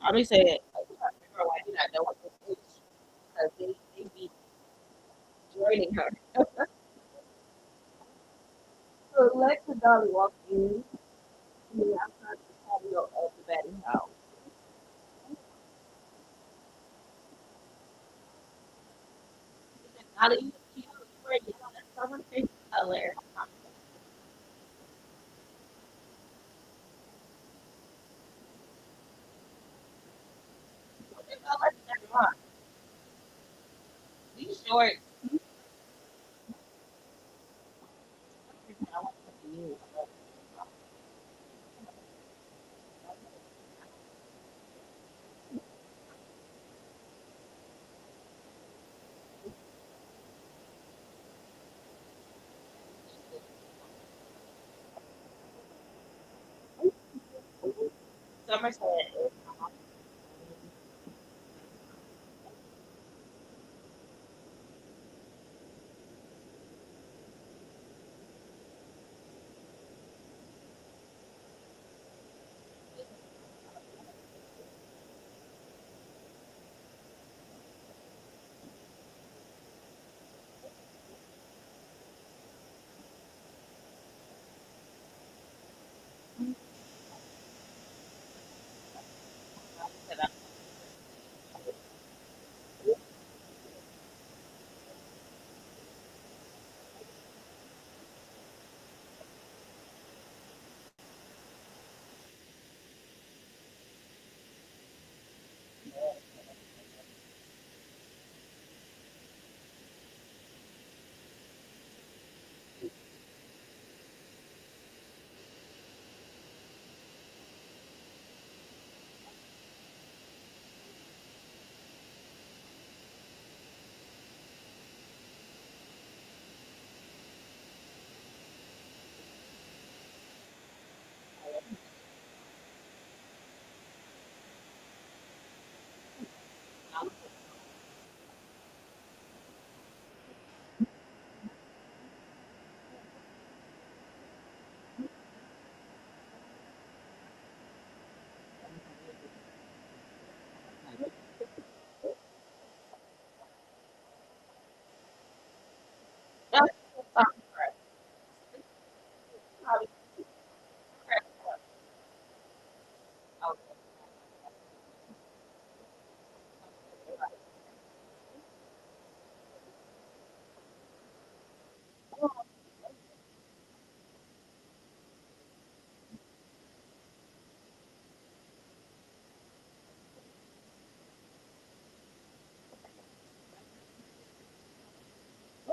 Tommy said, like, remember why he not know what this is? Because they be joining her. So Lex and Dolly walked in to the outside of the patio of the Baddies house. She said, Dolly, you were yelling at someone. It's hilarious. What the hell is that wrong? These shorts. I want to use. Summer said,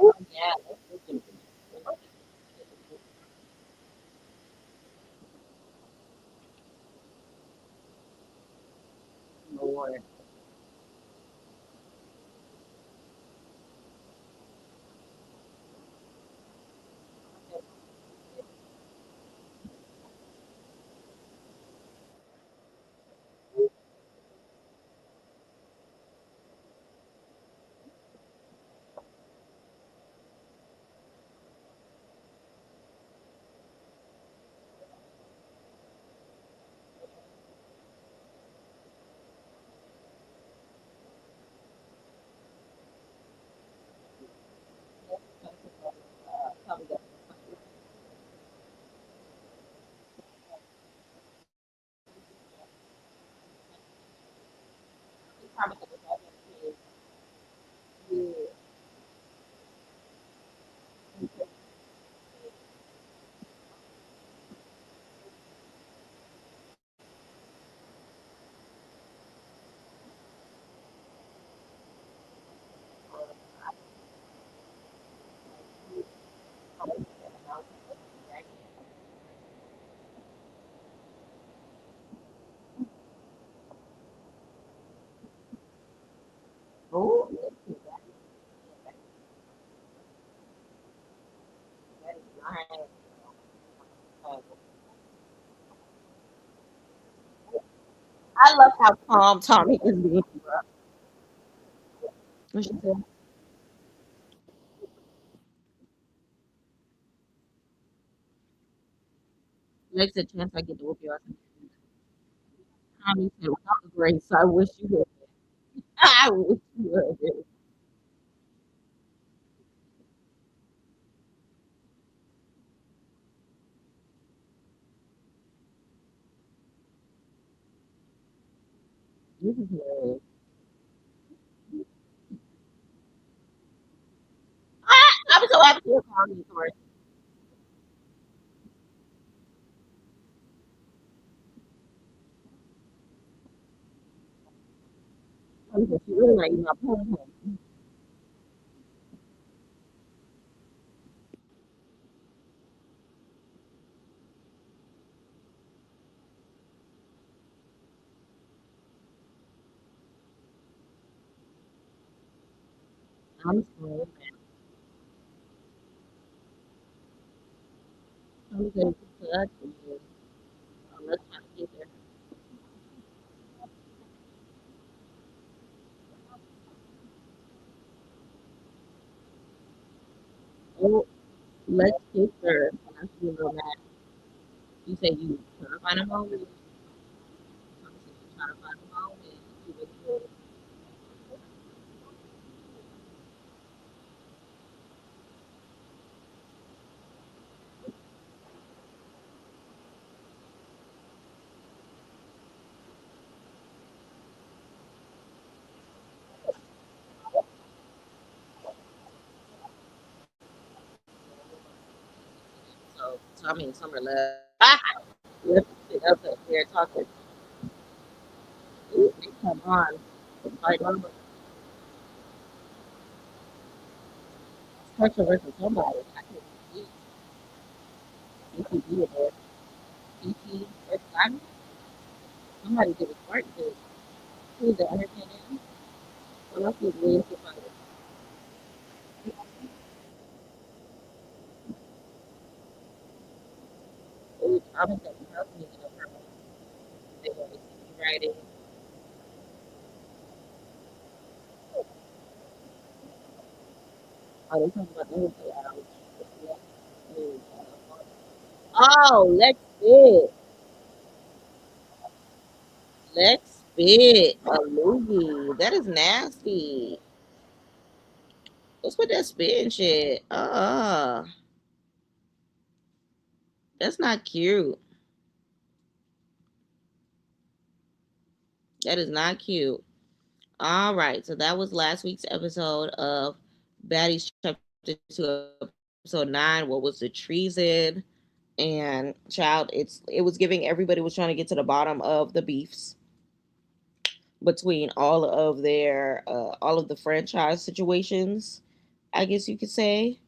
Oh, yeah. Lord. Oh, that is nice. I love how calm Tommy is being. What she said? Next a chance I get to whoop your ass. Tommy said, without the grace, I wish you would. I wish you would. This is hilarious. I'm so happy you're calling me for it. I'm just really like, you know, pulling him. I'm screaming. I'm going to touch you. Let's try to get there. Oh, let's kiss her. And I feel real mad. You say you trying to find a moment. Tommy said you trying to find a moment. You really good. So Tommy and Summer left. Left to sit up there talking. Ooh, come on. Like, controversial somebody. I can't see CCB in there. CC or Simon. Somebody did a smart thing. Who's the entertainer? What else was William Fighter? Ooh, Thomas doesn't help me in a problem. They want to see me writing. Oh, they talking about the whole thing. Oh, let's spit. Let's spit. A movie. That is nasty. What's with that spitting shit? That's not cute. That is not cute. All right, so that was last week's episode of Baddies Chapter 2, Episode 9. What was the treason? And child, it was giving everybody was trying to get to the bottom of the beefs between all of the franchise situations. I guess you could say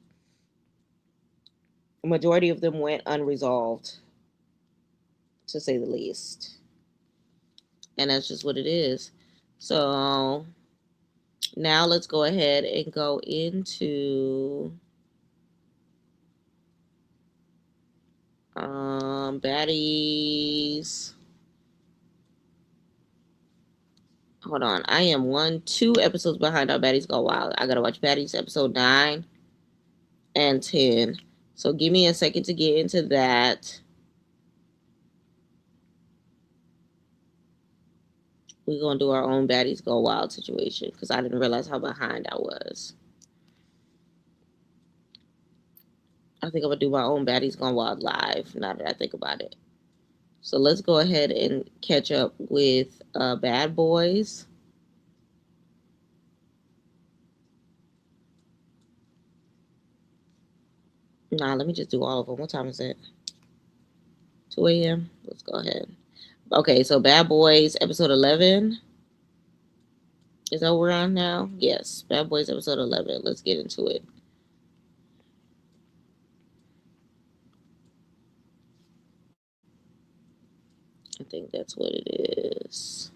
majority of them went unresolved, to say the least, and that's just what it is. So now let's go ahead and go into baddies. Hold on, I am 2 episodes behind on Baddies Go Wild. I gotta watch Baddies episode 9 and 10. So give me a second to get into that. We're gonna do our own Baddies Go Wild situation because I didn't realize how behind I was. I think I'm gonna do my own Baddies Gone Wild live now that I think about it. So let's go ahead and catch up with Bad Boys. Nah, let me just do all of them. What time is it? 2 a.m. Let's go ahead. Okay, so Bad Boys episode 11. Is that what we're on now? Yes, Bad Boys episode 11. Let's get into it. I think that's what it is.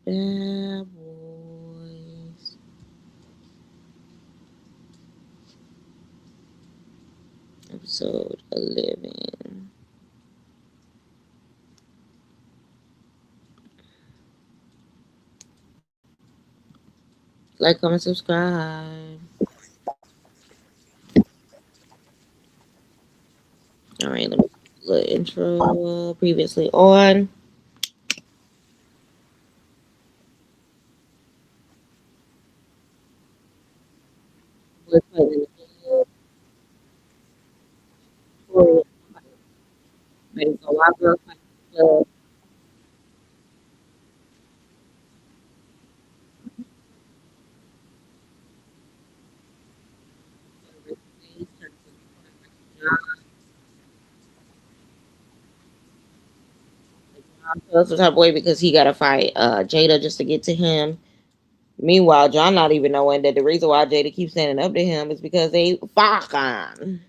Bad Boys. Episode 11. Like, comment, subscribe. All right, let me do the intro previously on. Let's play the story. Ready, so our girl fight the club. Feels some type of way because he got to fight Jada just to get to him. Meanwhile, John not even knowing that the reason why Jada keeps standing up to him is because they fucking.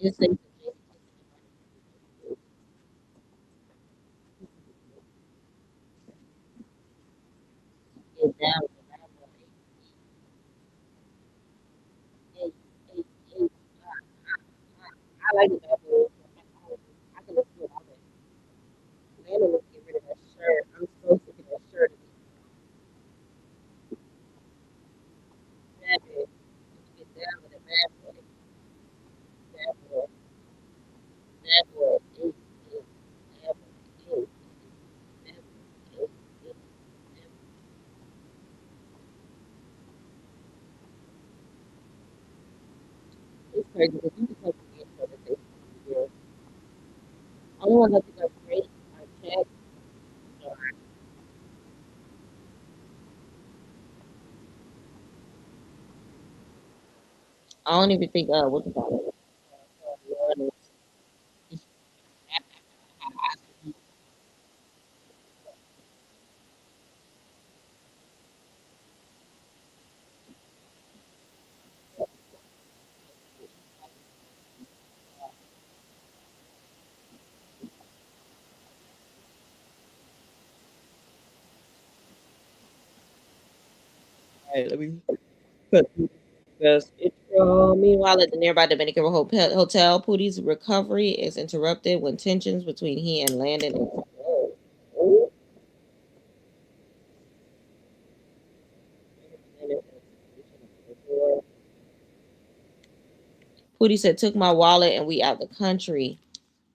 Just say get down with the bad boy. Hey, hey, hey, I like the bad boy. I can listen to it all day. Landon needs to get rid of that shirt. I'm so sick of that shirt. Bad boy. Get down with the bad boy. Bad boy. Bad boy. Hey, hey, bad boy. Hey, bad boy. Hey, hey, bad boy. It's crazy because you can tell from the intro that they yeah. Only one that think are great are Chad. So I don't even think what you call it. Alright, let me put this intro. Meanwhile, at the nearby Dominican hotel, Pootie's recovery is interrupted when tensions between he and Landon. Pootie said, took my wallet and we out the country.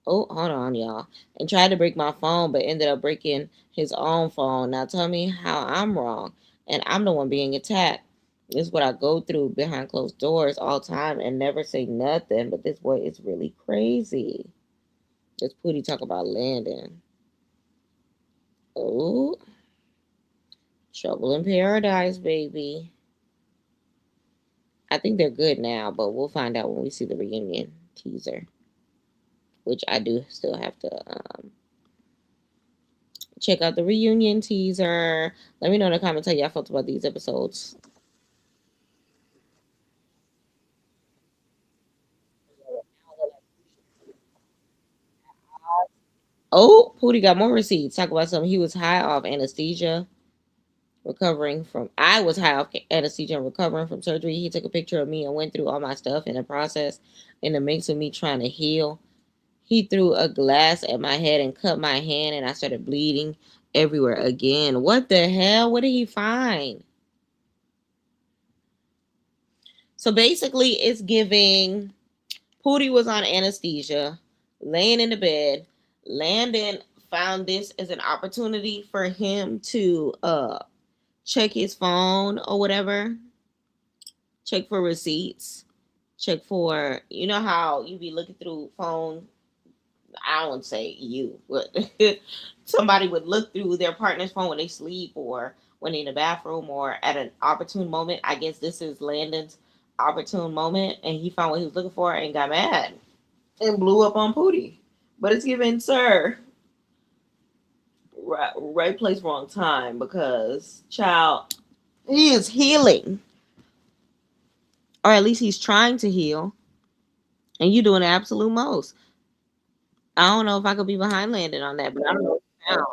Oh, hold on, y'all. And tried to break my phone, but ended up breaking his own phone. Now tell me how I'm wrong. And I'm the one being attacked. This is what I go through behind closed doors all the time and never say nothing. But this boy is really crazy. This Pootie talk about Landon. Oh, trouble in paradise, baby. I think they're good now, but we'll find out when we see the reunion teaser, which I do still have to check out the reunion teaser. Let me know in the comments how y'all felt about these episodes. Oh, Pootie got more receipts. Talk about something. He was high off anesthesia, recovering from. I was high off anesthesia and recovering from surgery. He took a picture of me and went through all my stuff in the process. In the mix of me trying to heal, he threw a glass at my head and cut my hand, and I started bleeding everywhere again. What the hell? What did he find? So basically, it's giving. Pootie was on anesthesia, laying in the bed. Landon found this as an opportunity for him to check his phone or whatever, check for receipts, check for, you know how you be looking through phone. I don't say you, but somebody would look through their partner's phone when they sleep or when they're in the bathroom or at an opportune moment. I guess this is Landon's opportune moment, and he found what he was looking for and got mad and blew up on Pootie. But it's given, sir, right place, wrong time, because child, he is healing, or at least he's trying to heal, and you doing the absolute most. I don't know if I could be behind Landon on that, but I don't know. Now,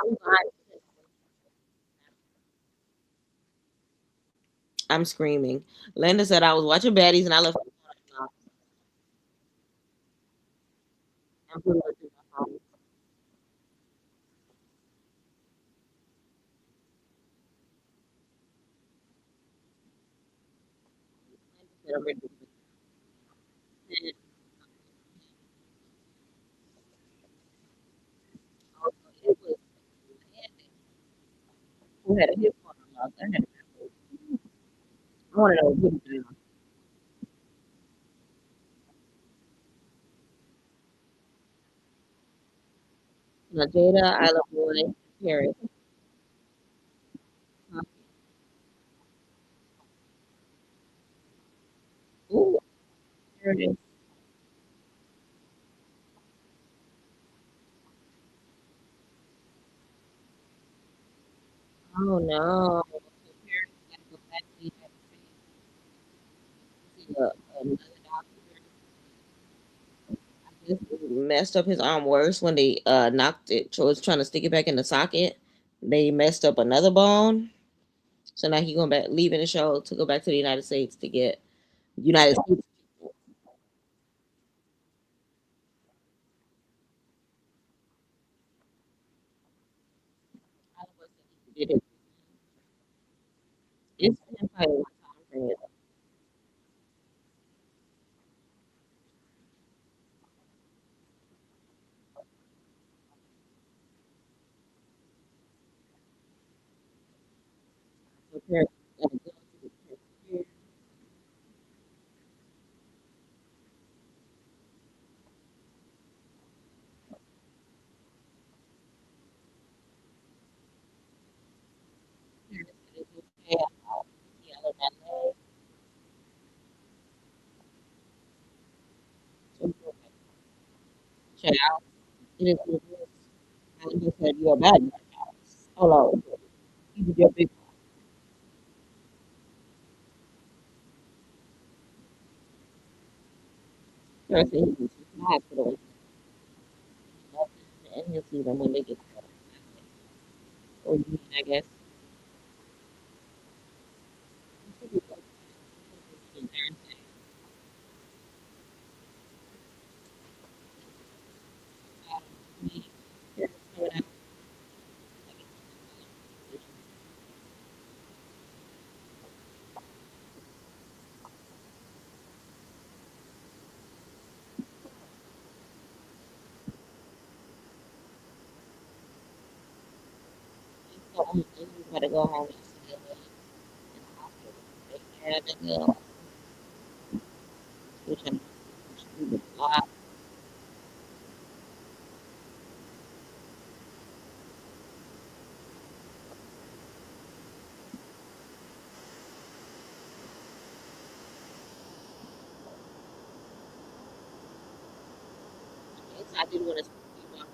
I'm behind. I'm screaming. Landon said I was watching Baddies and I left. Who had a hip on I want to know who did. Jada, I love boy, Paris. Ooh, here it is. Oh no. Paris got to go back to the United States. Another doctor. Just messed up his arm worse when they knocked it. So was trying to stick it back in the socket. They messed up another bone. So now he going back, leaving the show to go back to the United States to get United States. Did it. It's been quite a long time for it. So Paris gotta go to the Paris said it's okay. I'll heal that leg. So child, it is what it is. And he said you're a bad man. Hold on. You did your big Paris said he was in the hospital and he'll see them when they get there. Or you, I guess. You better go home and see it in the hospital. They had a girl. Which I was a lot. I did want to speak about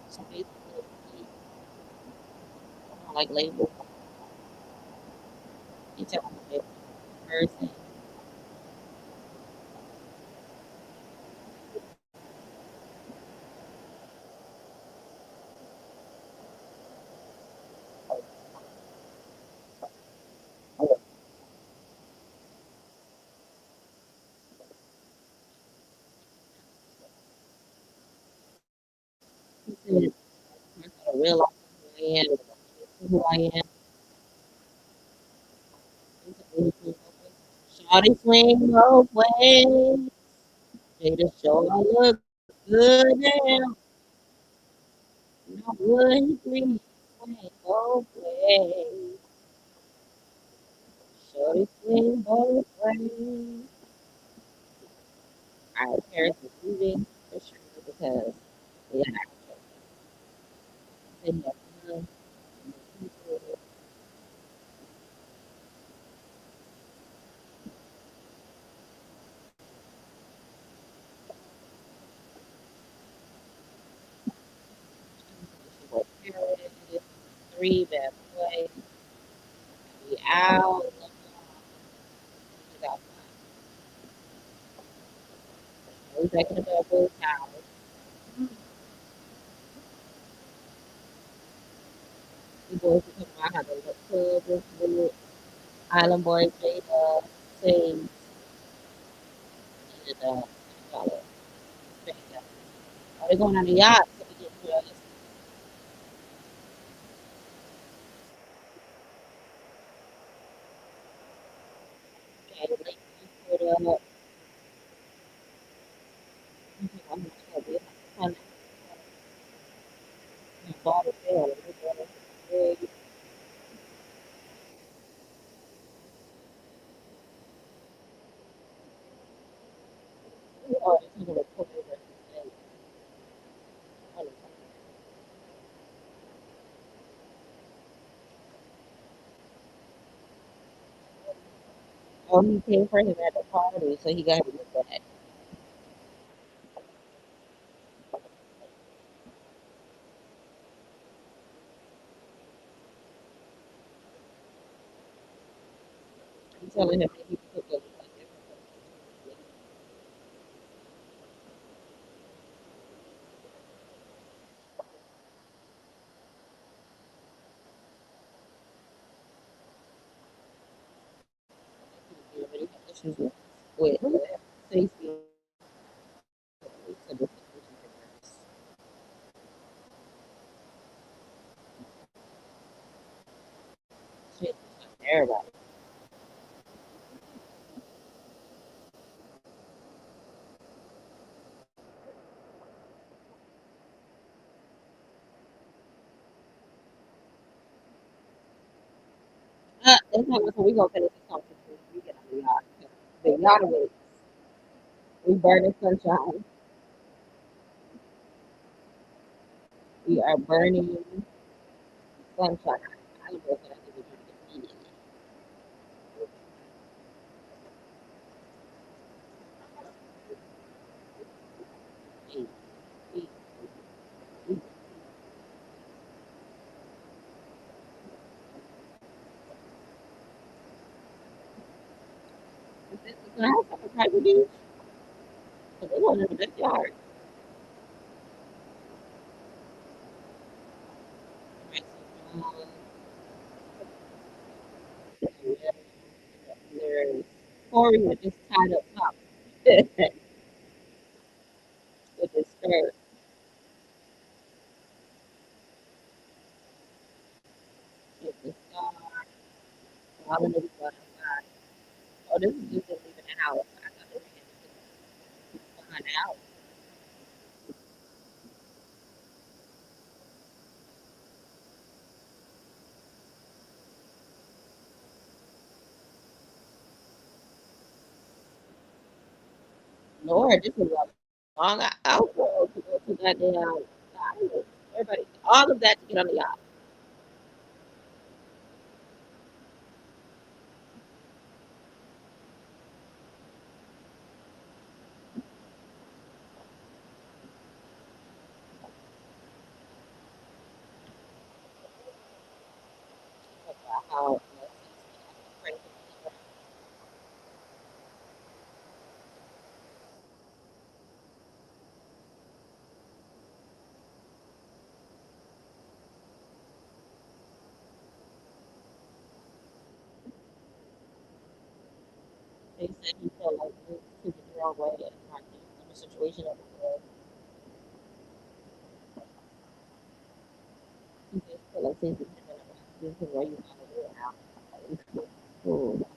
some basically like label. You tell them the person. He said, I gotta realize who I am. Shawty swing both ways. Jada sure look good now. Now would he please swing both ways? Shorty swing both ways. Alright, Paris is leaving for sure because we got to have people. Paris, three bad boys. We out. We got we back in the bad boys house. We boys were talking about how the club was good. Island boys made sing and y'all are they going on the yacht so we get to okay, late put up. I'm not sure if I'm bought it there. We bought it. Oh, it's gonna put it versus oh, he came for him at the party, so he got him with that. I'm telling him that he took a issues with safety. So shit, everybody. That's not what we gonna finish this conversation. We get on the yacht. The yacht awaits. We burning sunshine. We are burning sunshine. I don't know if I think we're trying to get immediately. Hey, hey, hey. Can I have some private beach? Because they going in the backyard. Right, so, there's Corey was just tied up top with his skirt. All the niggas going outside. Oh, this is just them leaving the house. I thought they were behind the house. Lord, this is a long outro to go to goddamn. Everybody, all of that to get on the yacht. How they said he felt like he took it the wrong way and not in a situation that was he just felt like things that this is where you want to do it now. Cool.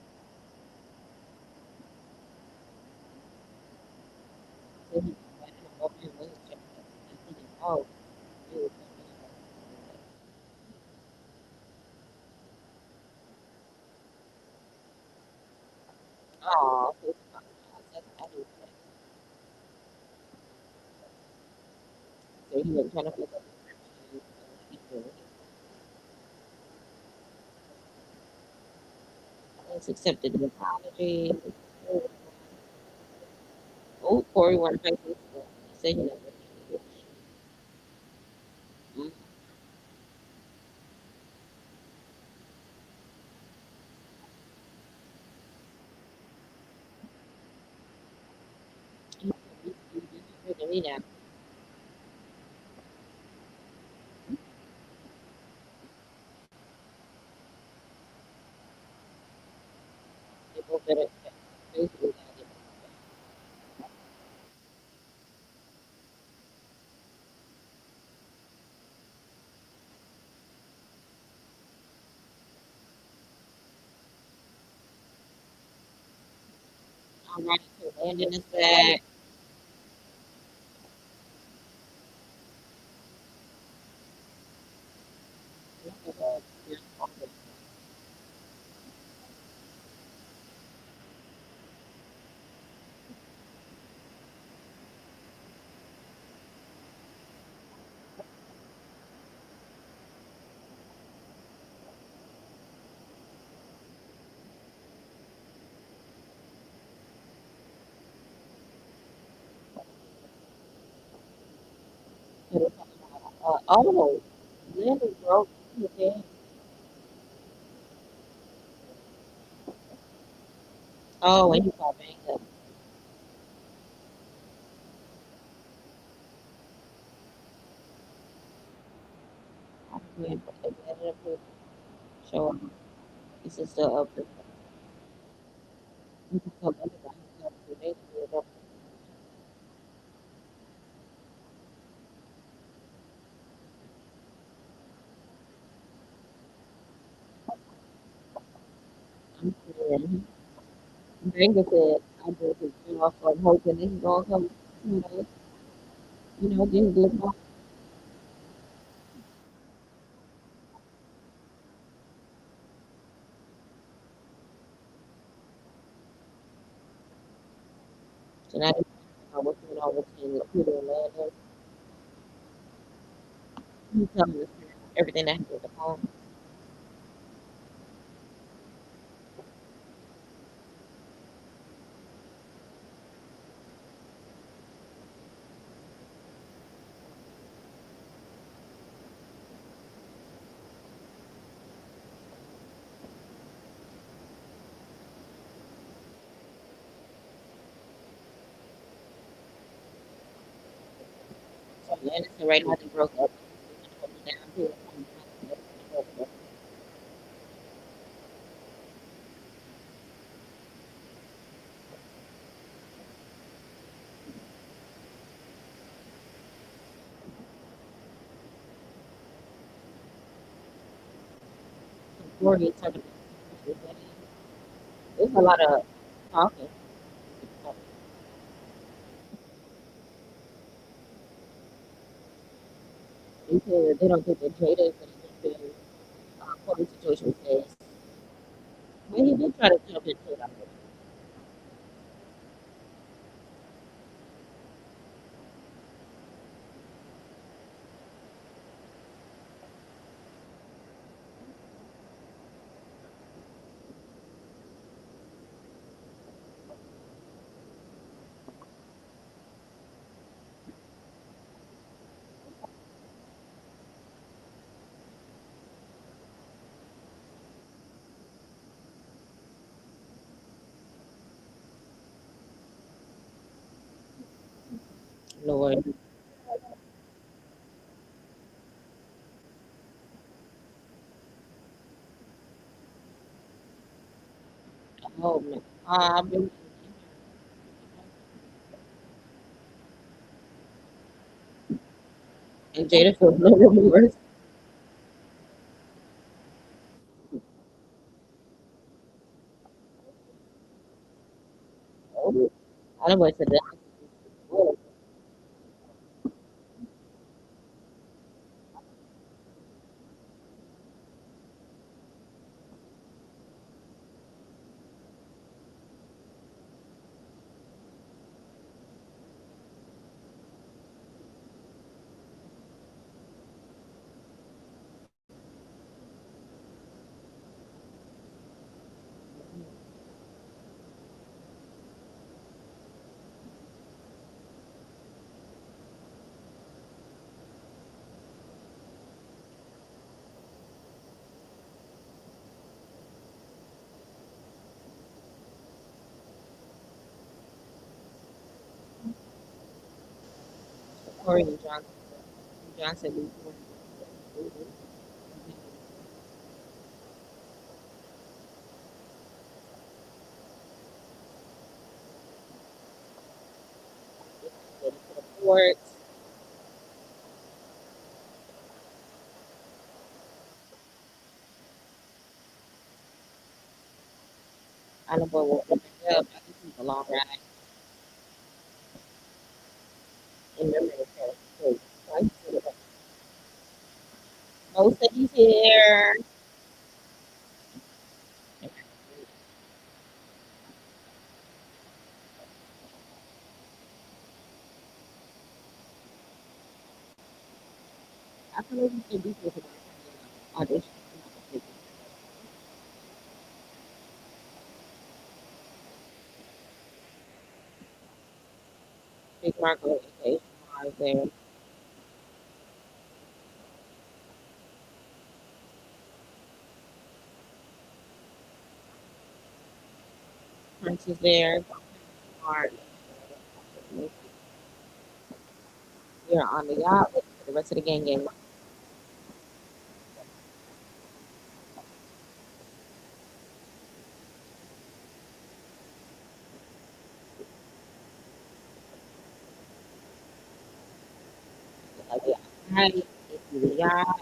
So he went in a moment with his check and he didn't know he was oh, so that's how he was so he wasn't trying to pick up his shoes. Let's accepted the apology. Oh, Corey wanted to make this. He said he never did it. Mm. You can me now. They both better basically gotta get all right. So Landon is back. Oh, Landon broke his head. Oh, when he got banged up. When they ended up with show him. This is still up there. You can tell everybody else who they did up. I'm saying, Banger said, I just been off on hoping this is gonna come, you know, get his lip off. So now they what's going on between Peter and Landon. He telling us everything that happened at home. So Landon said right now they broke up. Down here. Corey talking about It's a lot of talking. Because they don't think that Jada is going to get the public situation fixed. But he did try to jump into it. Lord. Oh, man. Been, and Jada feels no remorse. I don't want to say that. Corey and Johnson to the court. I don't know what pick up. I think he's a long ride. And remember the so I said, Mo said he's here. I feel like he should be here for the audition. Big Marco, okay, Mars there. Prince is there. Mark. We are on the yacht with the rest of the gang. Like, yeah, hi, it's the yacht.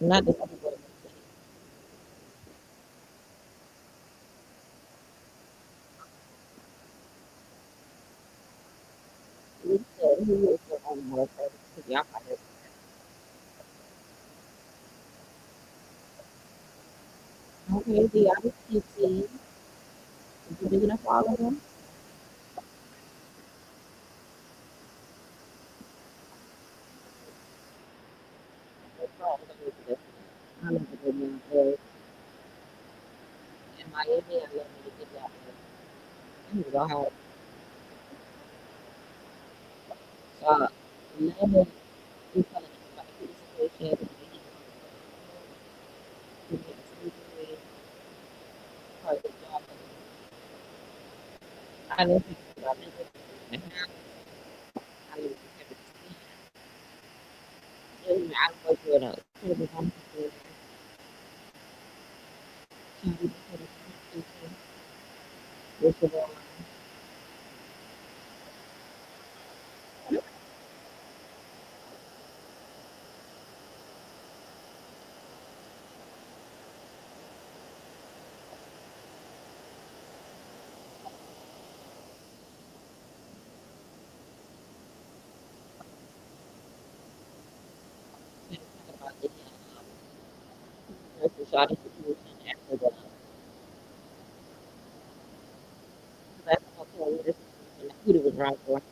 Not the people. He said he is the only one because y'all find it. Okay, the yacht is cutesy. Is it big enough for all of them? That's all I'm gonna do. I love the good man. In Miami, I love me to get that. I need to go home. So, Lemon is telling us about the situation. He get surgery, part of the job. I didn't think about it. I didn't have it. I was with a critical conversation. Which is all. So I just situation after the that's the hotel where this situation that Peter was running for.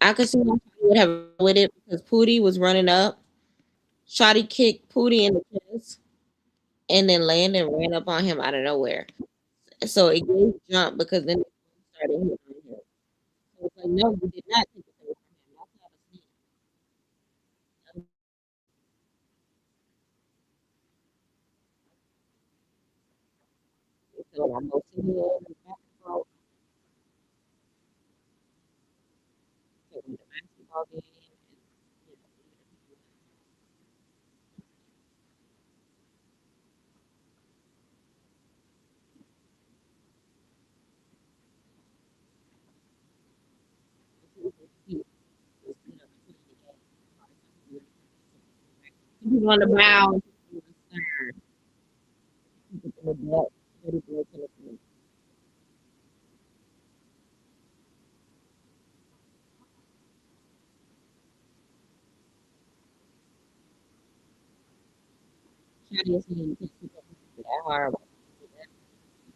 I could see how Shotty would have with it because Pootie was running up. Shotty kicked Pootie in the chest, and then Landon ran up on him out of nowhere. So it gave jump because then it started hitting him. So it's like, no, you did not take it away from him. That's not a snake. So I'm gonna sit here and basketball, so when the basketball game is, you know, even if you just sit up between the games. Some people on the bow, some people on the side, people in the back, pretty good to the Shotty is saying you can't sit up that hard.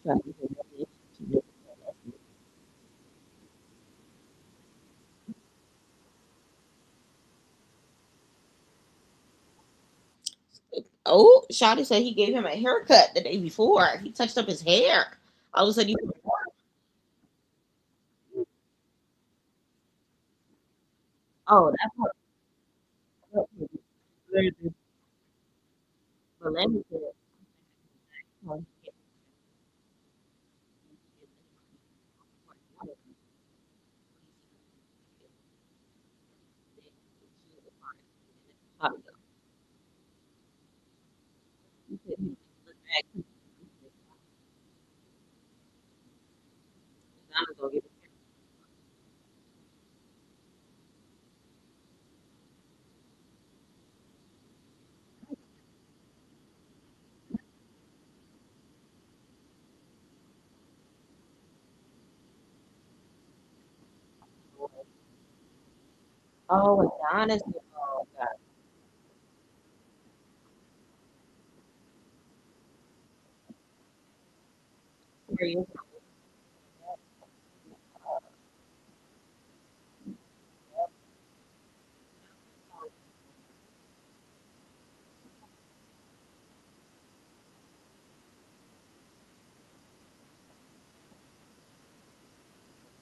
Try to get that relationship. Oh, Shotty said he gave him a haircut the day before. He touched up his hair. All of a sudden, you oh, that's what the Belinda said. Oh, and Donna's oh God, serious.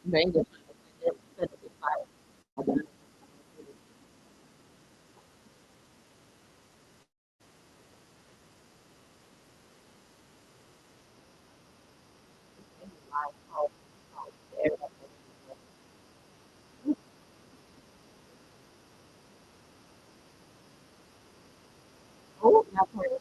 Bang it. Oh, not for it.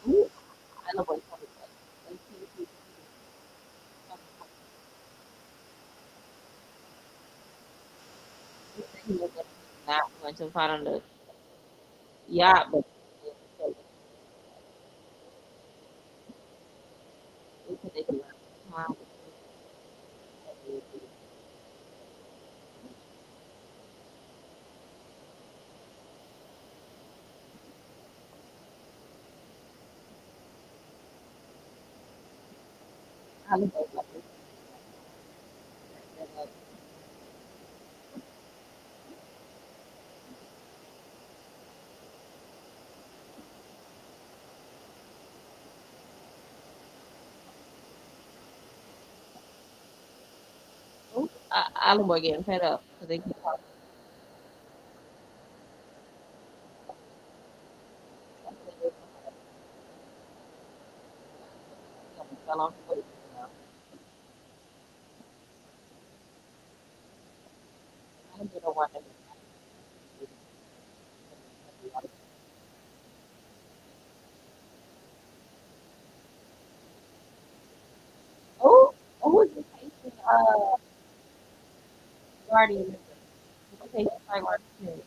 Ooh, I love what it's like. He was not going to fight on the yacht, but we could take a lot of time. I love what it's like. Ooh, I love what getting fed up because they keep talking. Fell off the boat. Oh, who is this Haitian guardian? This Haitian flag guardian.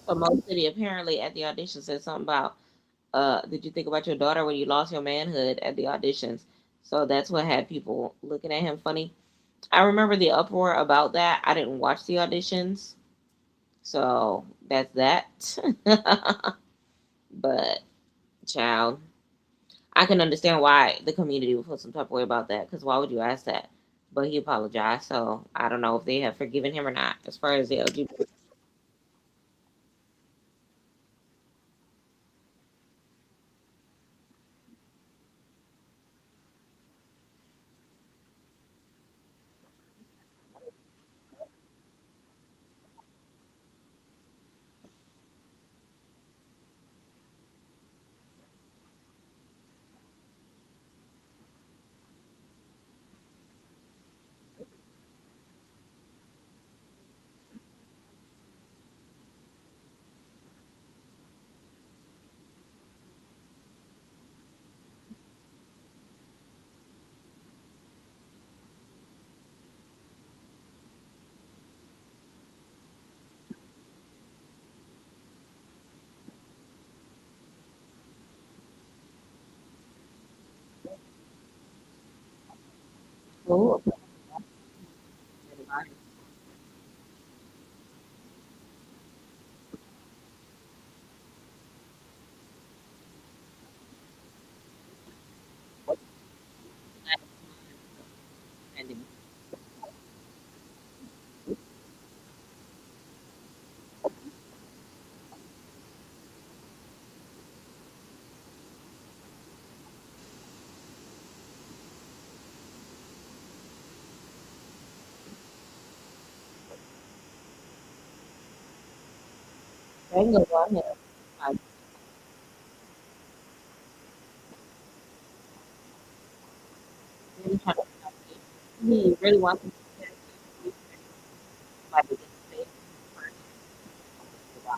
So Mo City apparently at the audition said something about did you think about your daughter when you lost your manhood at the auditions? So that's what had people looking at him funny. I remember the uproar about that. I didn't watch the auditions, so that's that. But child, I can understand why the community would feel some type of way about that. Because why would you ask that? But he apologized, so I don't know if they have forgiven him or not. As far as the LGBT, oh, they can go on here. Like, really trying to, he really wants to like get space for the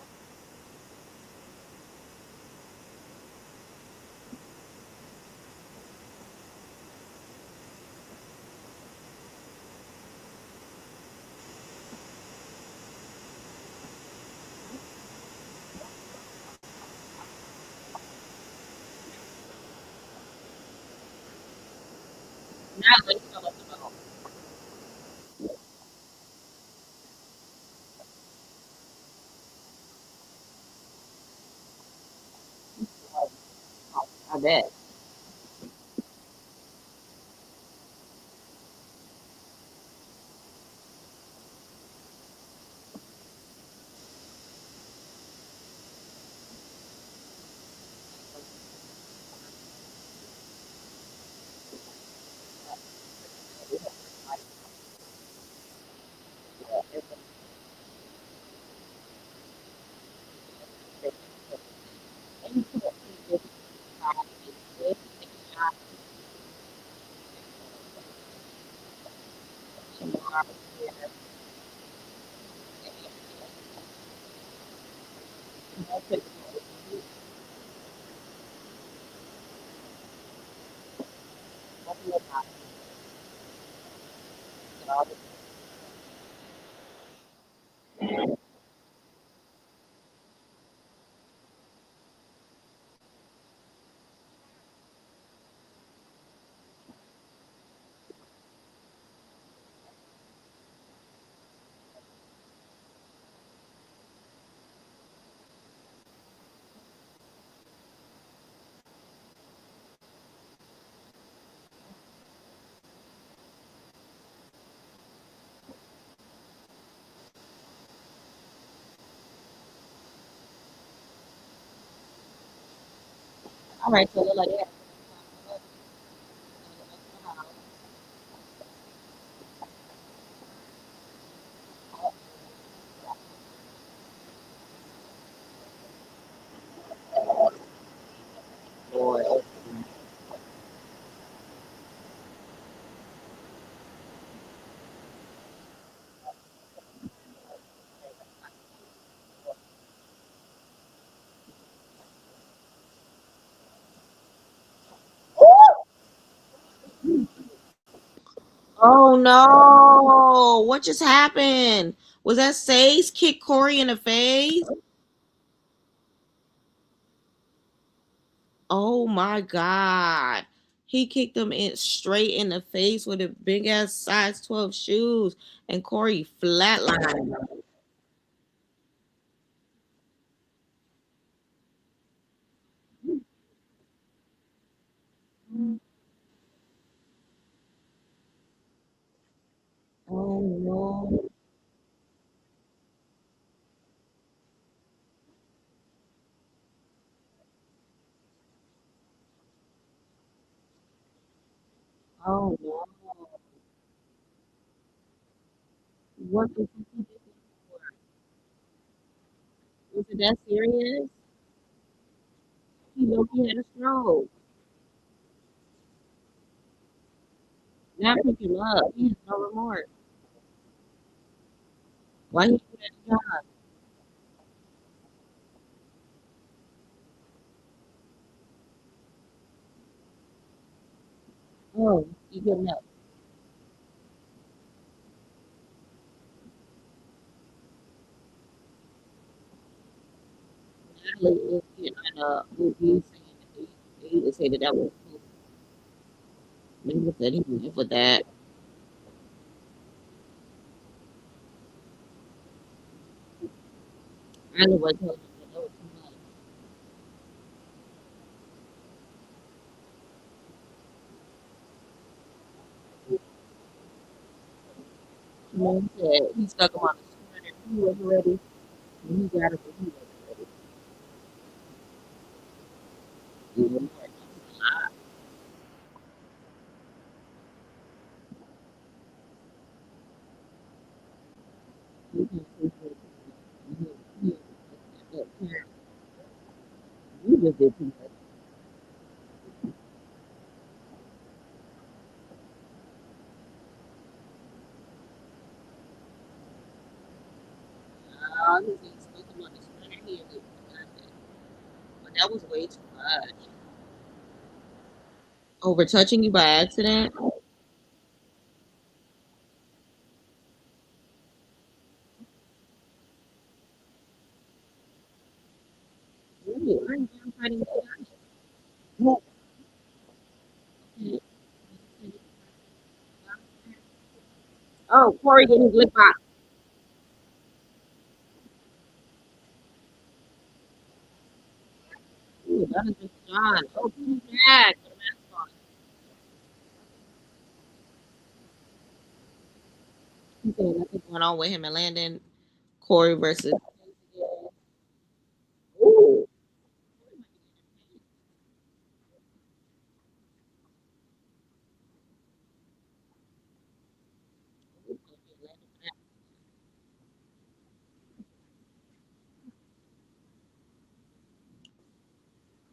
not really feel about. I bet. All right, so it look like they have Lord. Oh no! What just happened? Was that Say's kick Corey in the face? Oh my god! He kicked him in straight in the face with a big ass size 12 shoes, and Corey flatlined him. Oh no! Oh no! What did he do? Was it that serious? He knew he had a stroke. Now pick him up. He has no remorse. Why he do that job? Oh, you getting up? Natalie is getting a review saying that they would say that that was maybe said he was for that. I know what told him that that was too much. You know, he said he stuck him on the scooter and he wasn't ready. And he got it, but he wasn't ready. He was like, he can't take it. He- You just did too much. He said he stuck him on the scooter. He ended up nothing. But that was way too much. Over touching you by accident? Really? I ain't never fighting with you. Oh, Corey getting his lip box. Ooh, that is Mr. John. Oh, put his bag. Put a mask on. He said nothing going on with him and Landon. Corey versus. Ooh.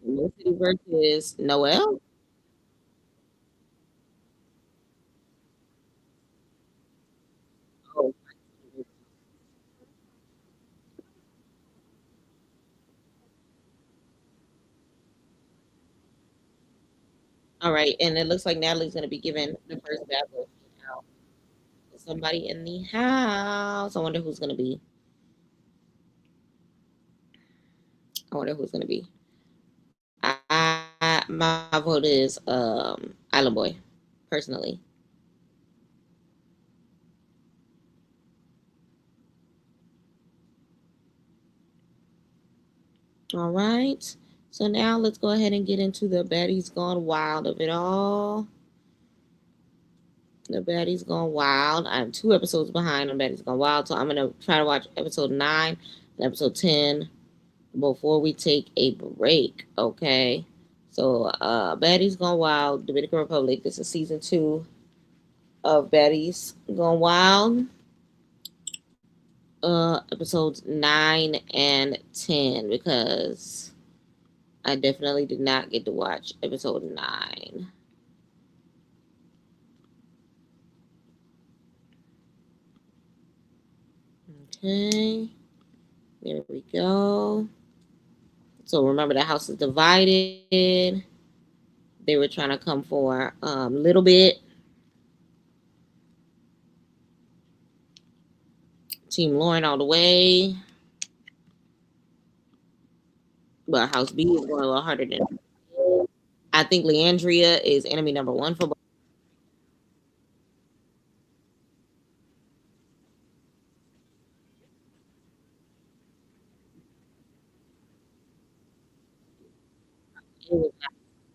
Felicity versus Noel. Oh, all right, and it looks like Natalie's gonna be giving the first bad boy out to somebody in the house. I wonder who's gonna be. I wonder who's gonna be. My vote is Island Boy, personally. All right. So now let's go ahead and get into the Baddies Gone Wild of it all. The Baddies Gone Wild. I'm 2 episodes behind on Baddies Gone Wild, so I'm gonna try to watch episode 9 and episode 10 before we take a break. Okay. So, Baddies Gone Wild, Dominican Republic. This is season 2 of Baddies Gone Wild. Episodes 9 and 10 because I definitely did not get to watch episode 9. Okay, there we go. So remember, the house is divided. They were trying to come for little bit. Team Lauren all the way. But House B is going a little harder than I think Leandria is enemy number 1 for both.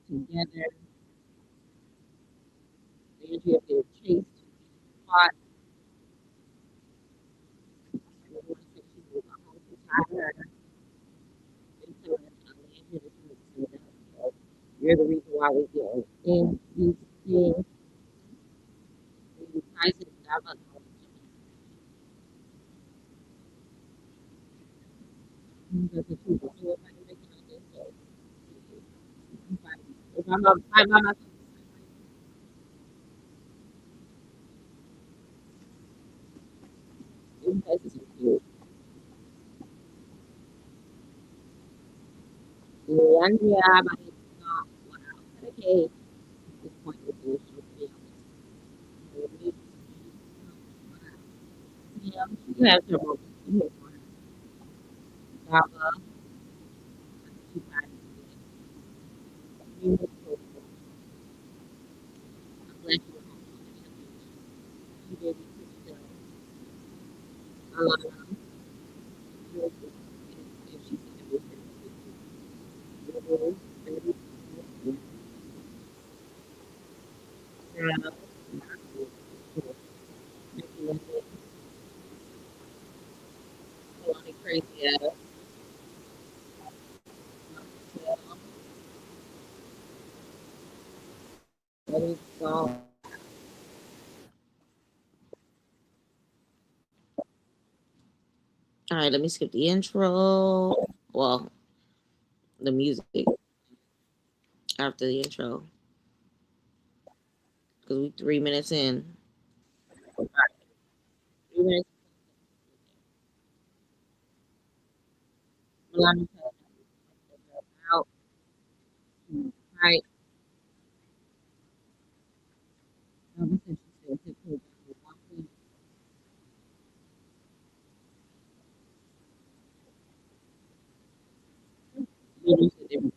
Together. Leandria feels chased, fought, and the Lord said she was going home to tie her until Leandria is so you're the reason why we get in these things. We ties it up. Because if you don't do it, I can make it like this. So if I'm not by myself, this is cute. Leandria, but it's not wow. Okay. This point is the issue to be honest. Yeah, she has her moments. She has one. Baba, she tried to be beautiful. I'm glad she was home. She did it pretty well. If she said it was her. Yeah. Crazy ass. All right, let me skip the intro. Well, the music after the intro because we 3 minutes in. All right, 3 minutes out. Right. Since she said you said every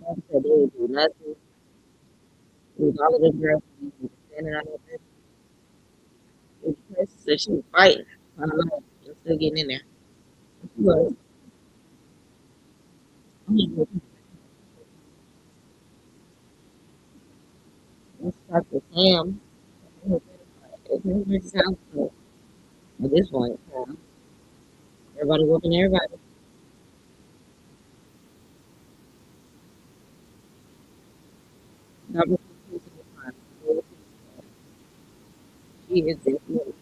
person said they would do nothing. With all of the girls standing on there. The person said she was fighting. I don't know. You're still getting in there. She was. Let's start with Sam. It's his house. So at this point, everybody whooping everybody. Not she is definitely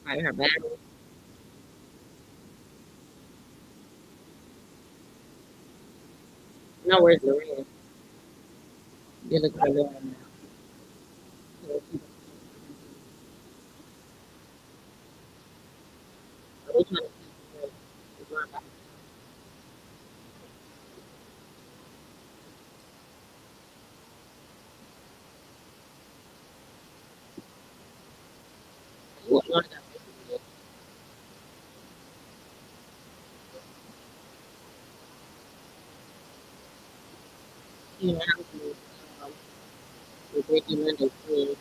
fighting her battle. No, where's Lorraine? They look like Lorraine now. So they trying to what you know, um, with Ricky Monday too.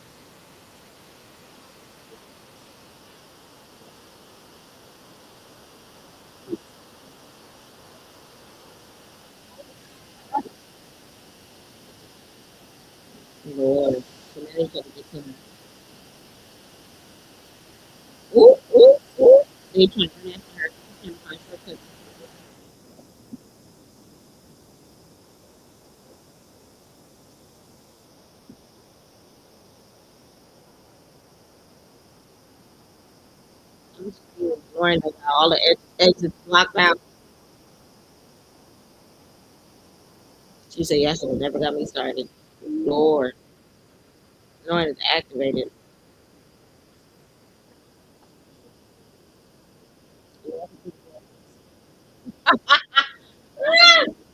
Lord. So now they trying to get some. Ooh, ooh, ooh. They trying to run after her. She's trying to find shortcuts. I'm still ignoring her. All the exits blocked out. She said, yes, it never got me started. Lord. Knowing it's activated.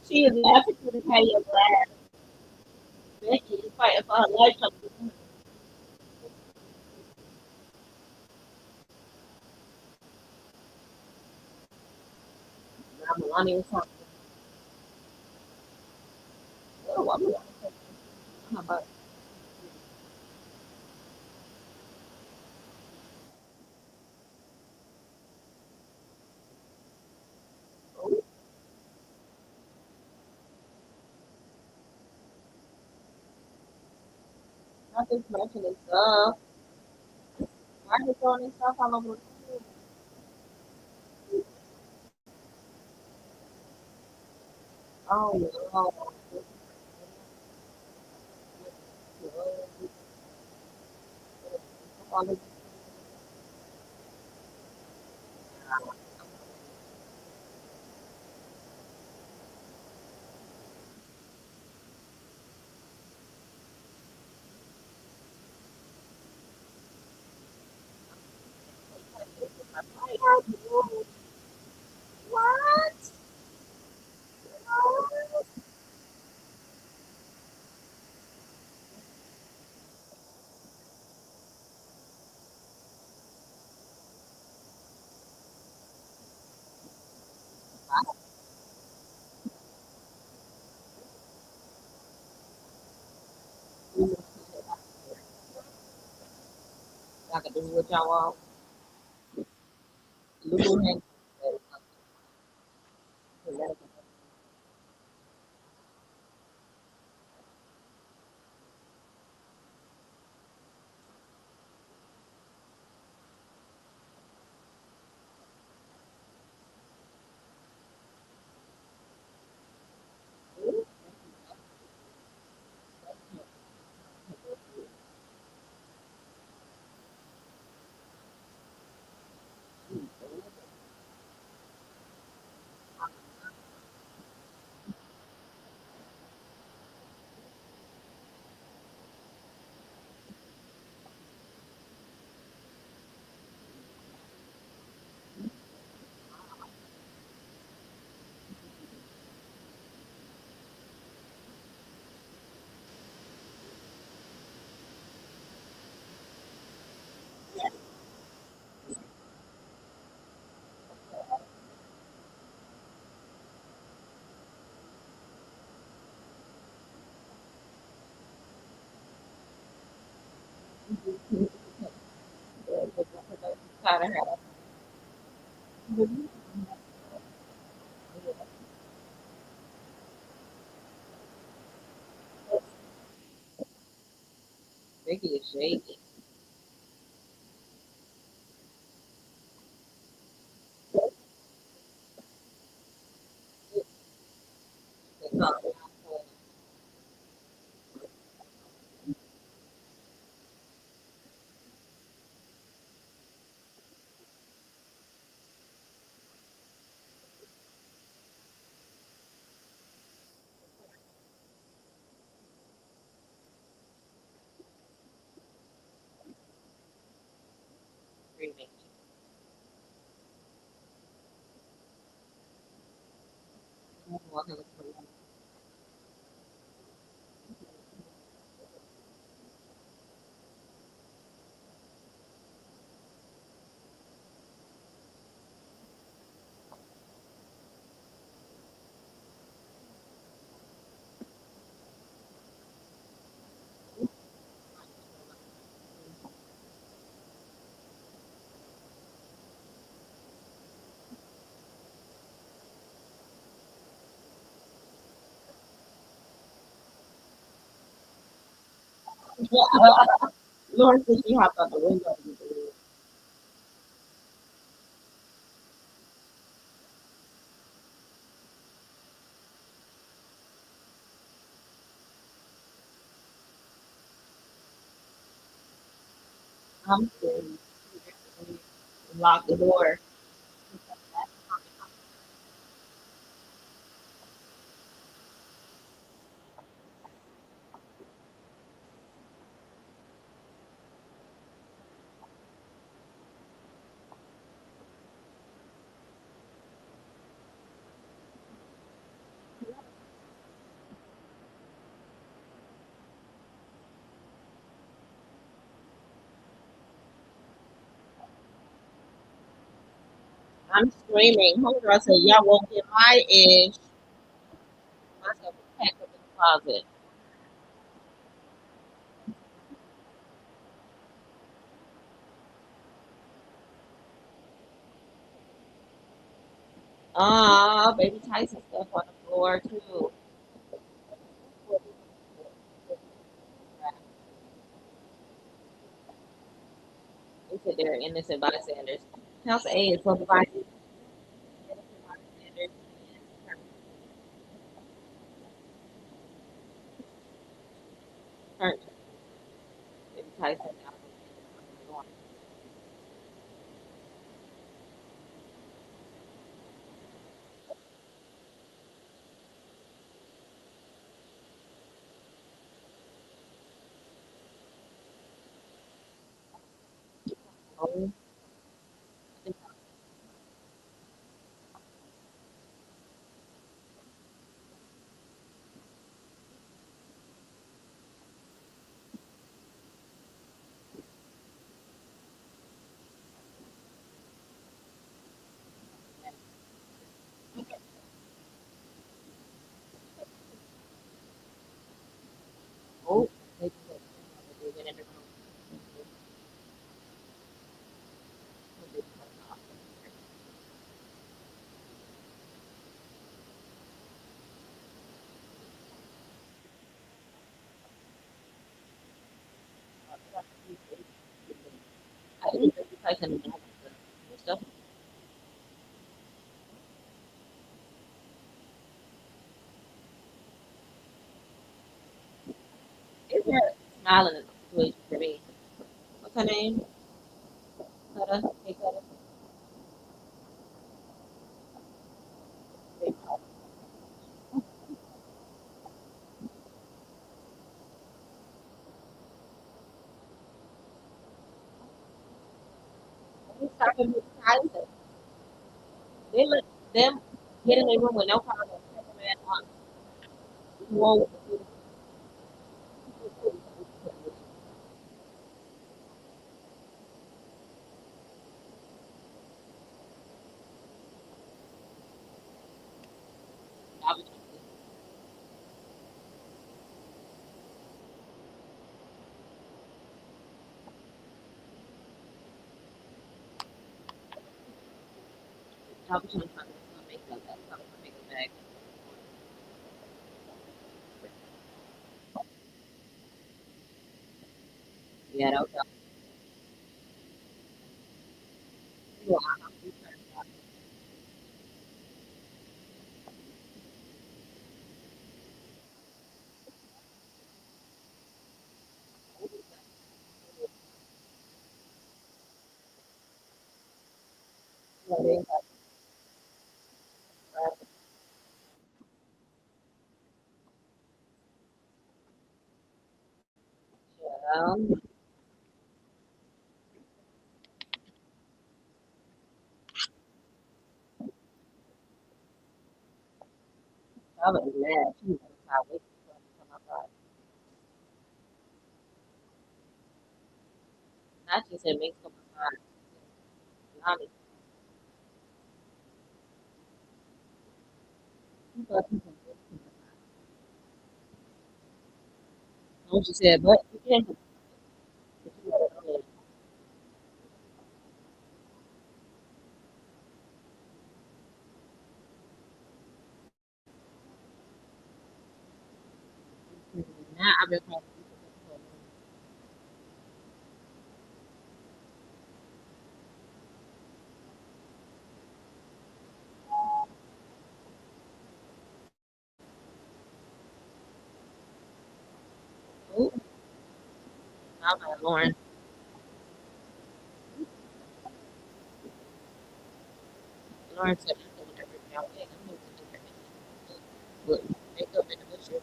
She is laughing to the patio glass. Becky is fighting for her life. Now Melania was talking. Oh, I'm like, how about oh, not this mention and stuff. Why are they throwing this stuff all over the field? Oh, no. All this what? I can do what y'all want. Lulu had tired of her. Vicky is shaking. They call it screaming. Walking with her. Lauren said she hopped out the window. To get the wood. I'm screaming. Lock the door. I'm screaming. Homegirl said, y'all won't get my edge. Myself packed up in the closet. Baby Tyson stuff on the floor too. They said they're innocent bystanders. House A is subdivided. Innocent bystanders. Turn. Baby Tyson. Oh, oh. They went in the room. I think Baby Tyson stuff. Is there smiling at the situation for me? What's her name? Cutter? Hey, Cutter. They talking to Tyson. They let them get in the room with no problem. Man, whoa. I was trying to find some makeup. That's how I make a bag. Yeah, that was um, I was mad. She was trying to wait for her to come outside. Not just said make come outside. Lonnie, you thought you could make come outside. No, she said, but you can't. But you gotta go ahead. Now I've been trying to do something. I'm like, Lauren. Lauren said, I don't ever y'all wig. I'm going to different with makeup and the bushes.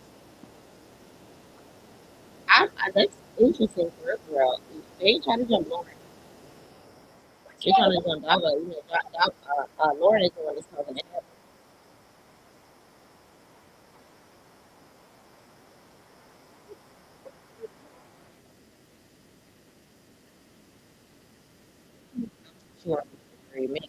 That's interesting for a girl. They ain't trying to jump Lauren. They trying to jump Dava. You know, Lauren is the one that's causing it. She wants to agree me.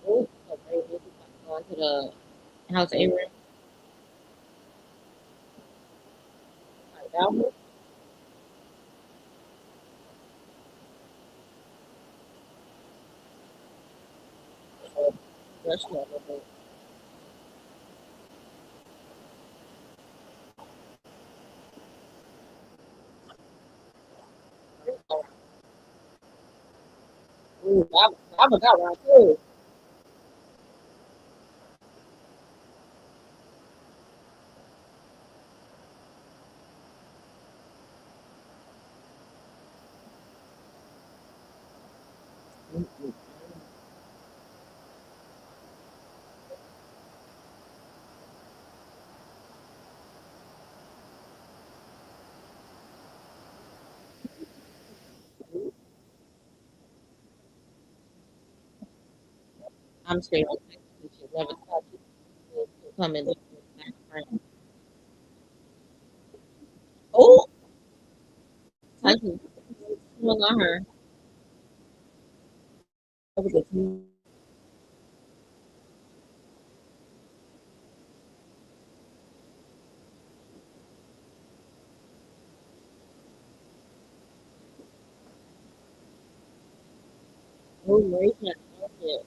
Ooh, so crazy. She's going to the house Avery. Like, Dava. So, rush her a little bit. Ooh, Dava got one too. Mm-mm. I'm straight on Texas. She never stopped. She'll come in the back front. Oh, Tyson swung on her. That was a oh, Marie can't help it.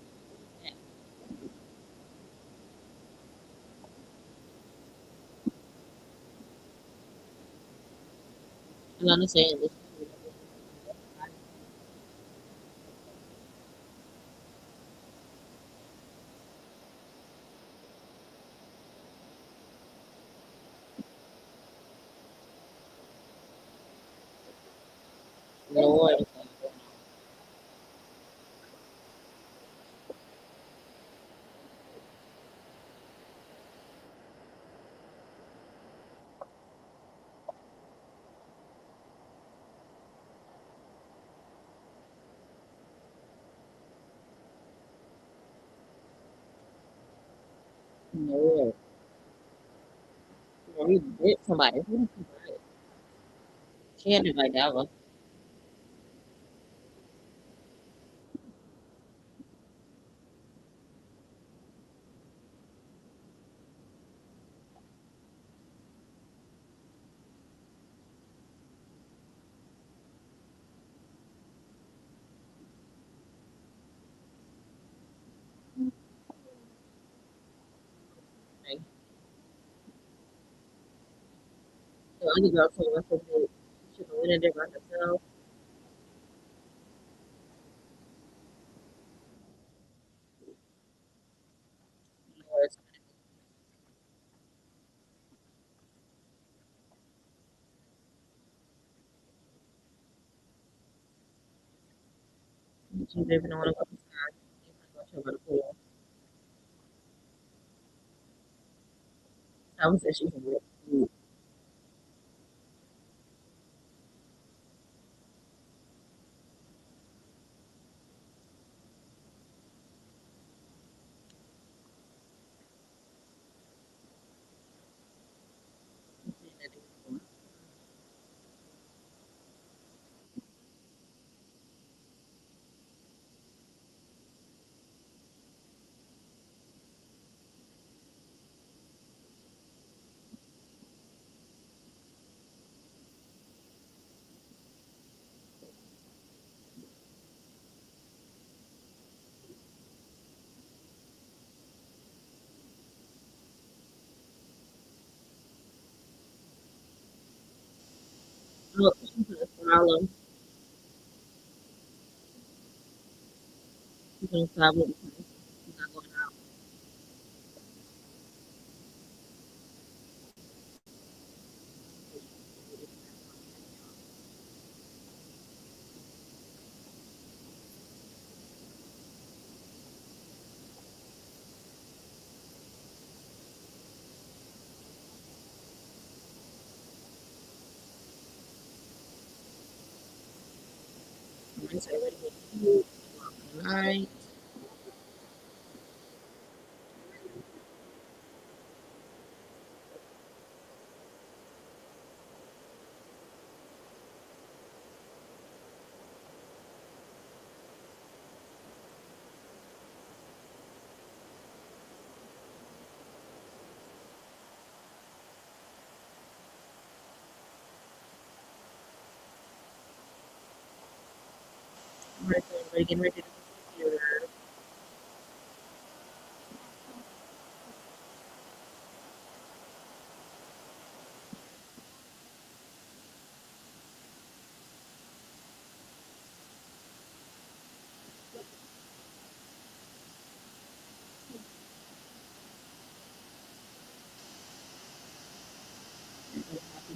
And I'm saying this. Lord, Lord. Marie bit somebody. Who did she bite? She had to bite that one. Okay. The other girl told us that she should have went in there by herself. Lord, she didn't even want to go outside. She didn't want to go to the pool. I was said she was real cute. Oh, she put a swallow. She's gonna swallow because she's not going out. I'm gonna say ready to eat. Night. I'm gonna say everybody getting ready to the computer.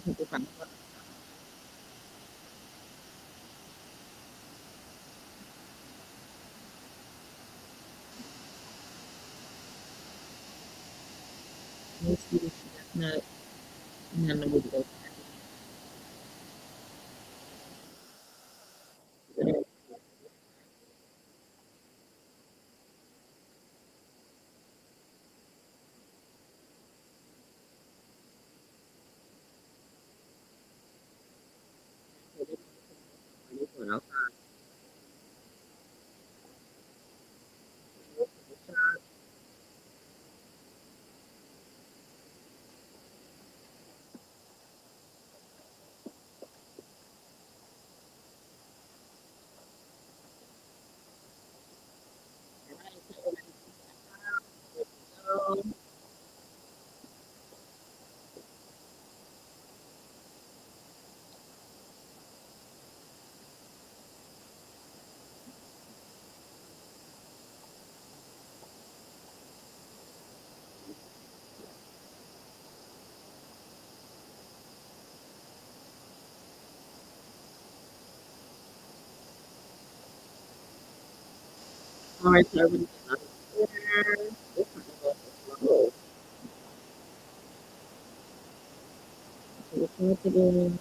People find the let's see this chestnut. And then maybe go. All right, so everybody's getting on the computer. Oh, so what's once again?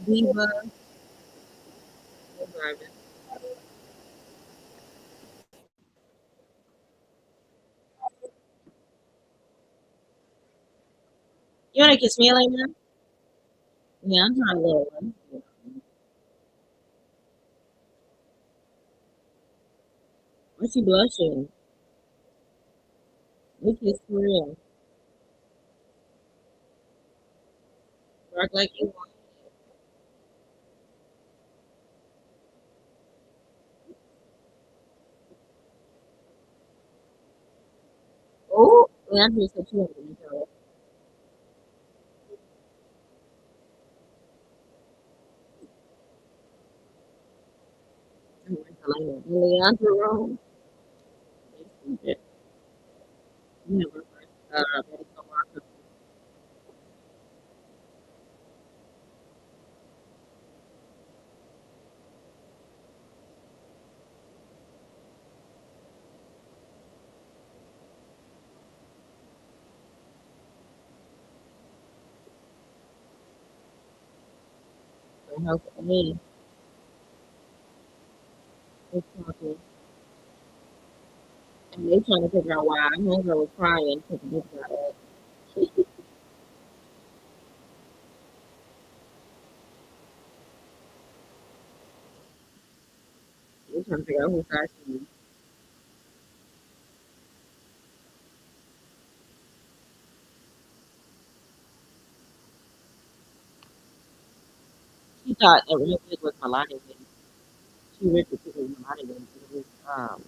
Diva, we're driving. You wanna kiss me, Elena? Yeah, I'm trying to little one. Why she blushing? We kiss for real. Rock like you want. Oh, well, I'm just what you want me to tell. I'm going to Elena. Leandra wrong. You have a first, ready to walk. So help me. It's talking. And they trying to figure out why I'm hungry was crying because this got up. trying to figure out who size she is. She thought that real big was Melania Wig. She ripped it because it was Melania Wig. It was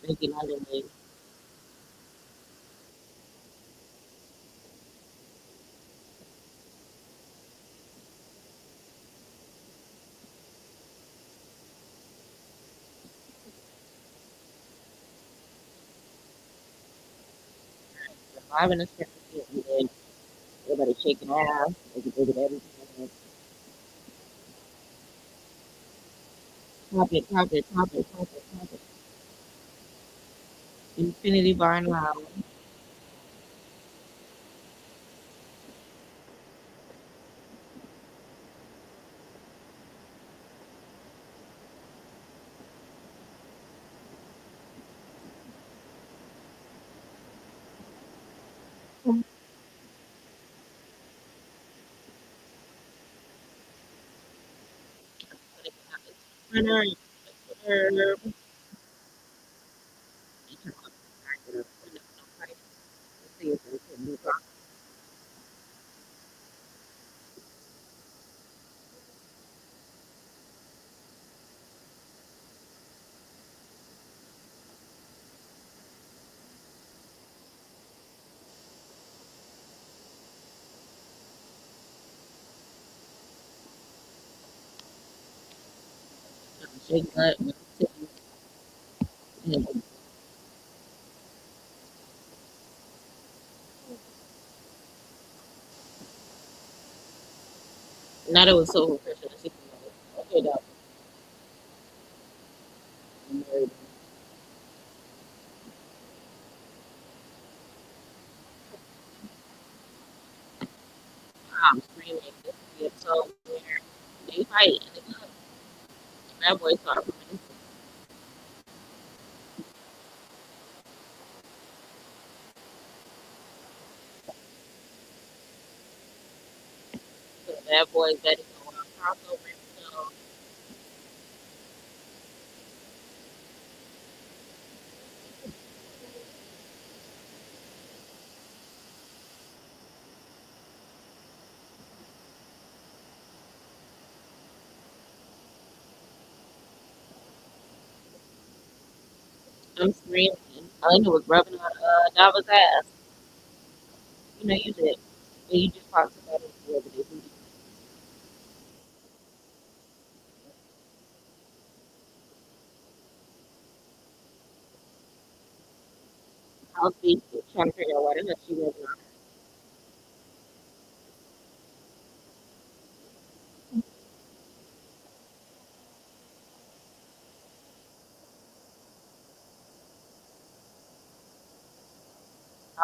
Nikki London Wig. Surviving the strip and then everybody shaking ass. They could do everything. Pop it, pop it, pop it, pop it, pop it. Infinity Bar and Lounge. Twitter, Twitter. Shake butt with the titties. Not it was so professional. She was like, okay, dog, I'm married. I'm screaming. This is so weird. They fight. That boy started running. So bad boys that is going crossover. So, I'm screaming. Elena was rubbing on Dava's ass. You know you did. And you just talked about it the other day. I was trying to figure out why the hell she wasn't on.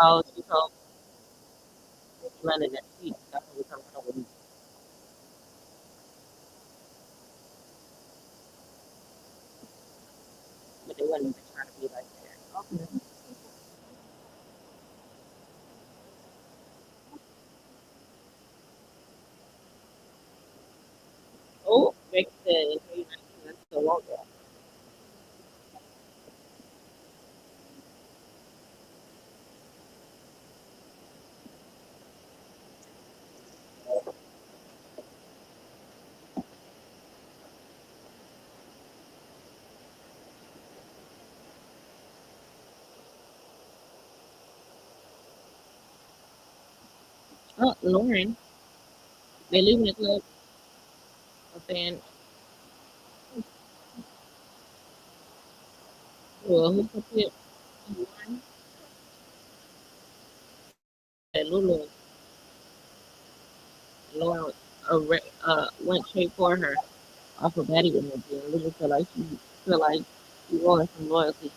Oh, she told London that she definitely coming over. But they wasn't even trying to be like that. Okay. Oh, Becky said, "Hey, that's so long ago." Oh, Lauren, they leaving the club. I'm saying, well, who's the tip? Lauren, Lulu, Lauren went straight for her off of Baddies energy, and Lulu feel like she wanted some loyalty.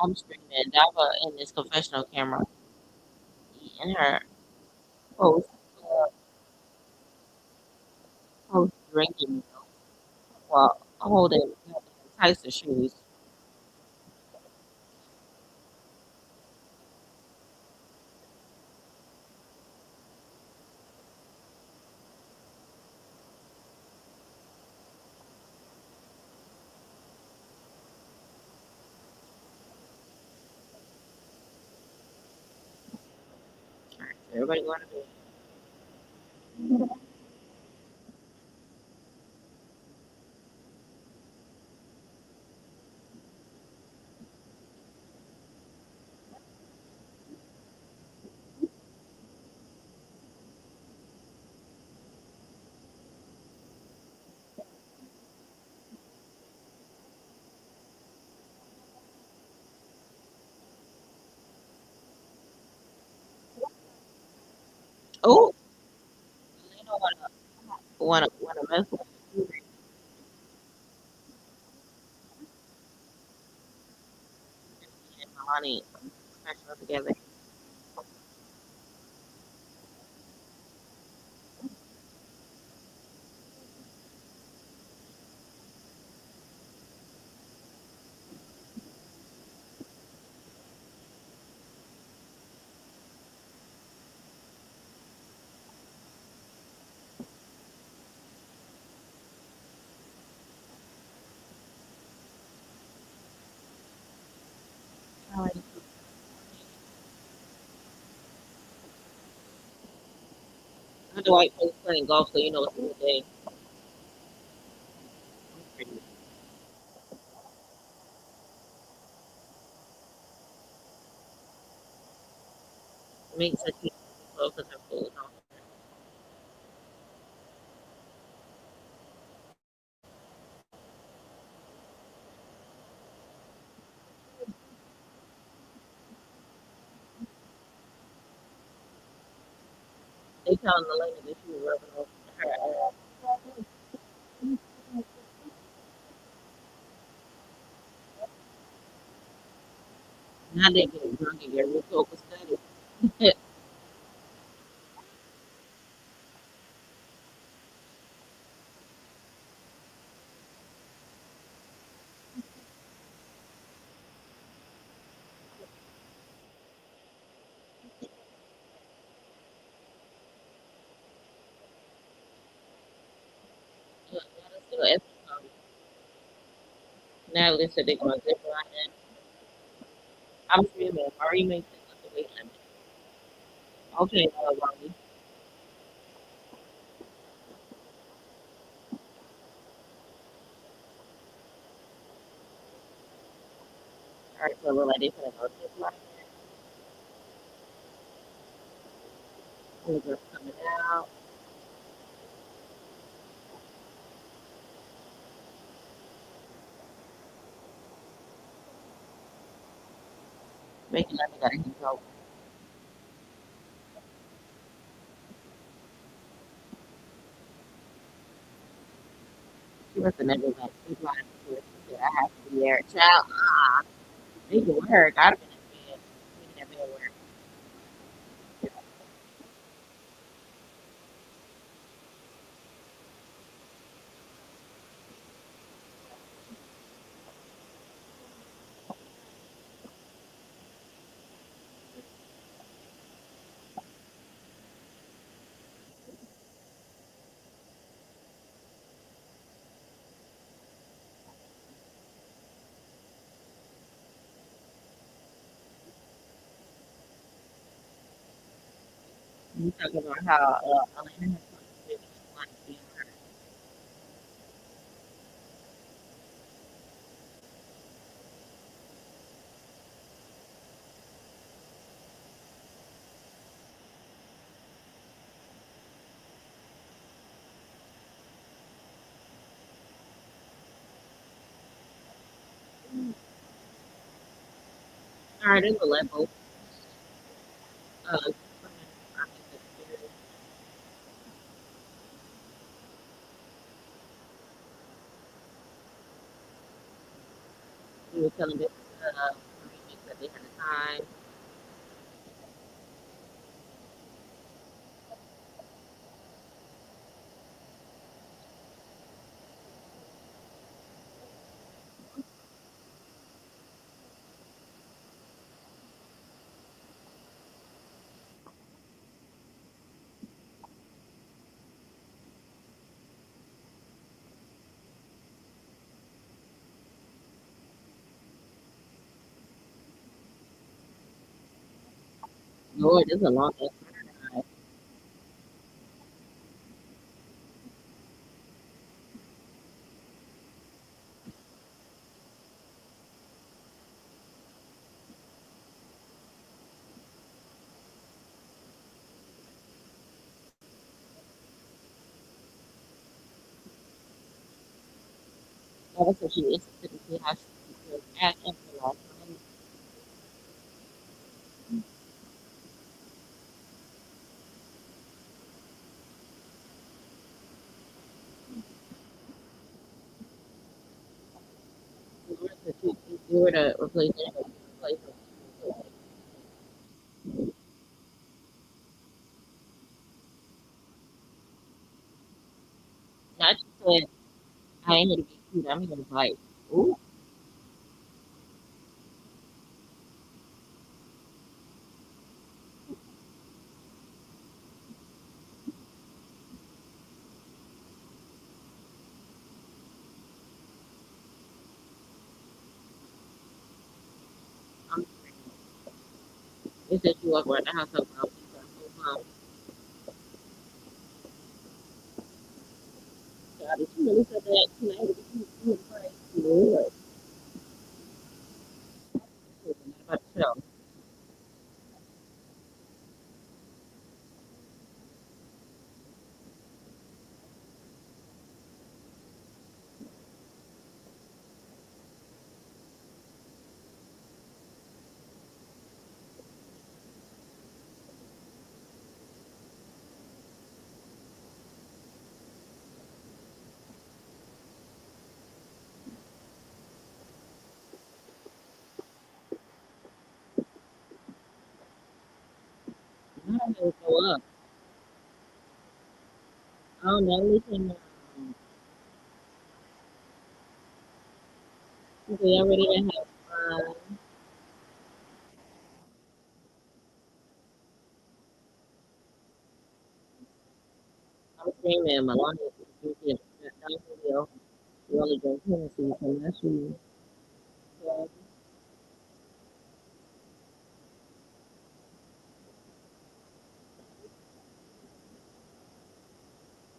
I'm screaming. Dava in this confessional camera in her post post drinking milk while holding Tyson shoes. Alright, so everybody going to bed. Oh, they don't wanna mess with you and Milani professional together. Alright. I had the white folks playing golf, so you know it's a good day. It makes sense because they're full. They telling the lady that she was rubbing off her ass. Now they get drunk and get real focused study. Look, now that's still ethical. Natalie said they're going to zip line. I'm screaming. Murray makes it with the weight limit. Okay, Ronnie. All right, so it look like they finna go zip line. We're coming out. Making like they got a heat rope. She must have never went zip line before. She said, I have to be there. Child, make it work. I'd have been in bed. Making that bed work. You talking about how Elena has something to like being her. All right, there's a level. Uh, we were telling this. they had the time. Lord, this is a long ass drive. Like I said, she was interested to see how she was at after last time. Lord said if you were to replace anybody, you would replace her. Not just said, I ain't here to be cute, I'm here to fight. Ooh, I'm It said she walk around the house talking about she's gonna go home. God, did she really said that? She ain't here to be cute, she here to fight. Lord, she was not about to show. I don't know go up. Oh no, listen, they already done have fun. I'm screaming, Melania is drinking down video. You only drink Hennessy, so that's you. So,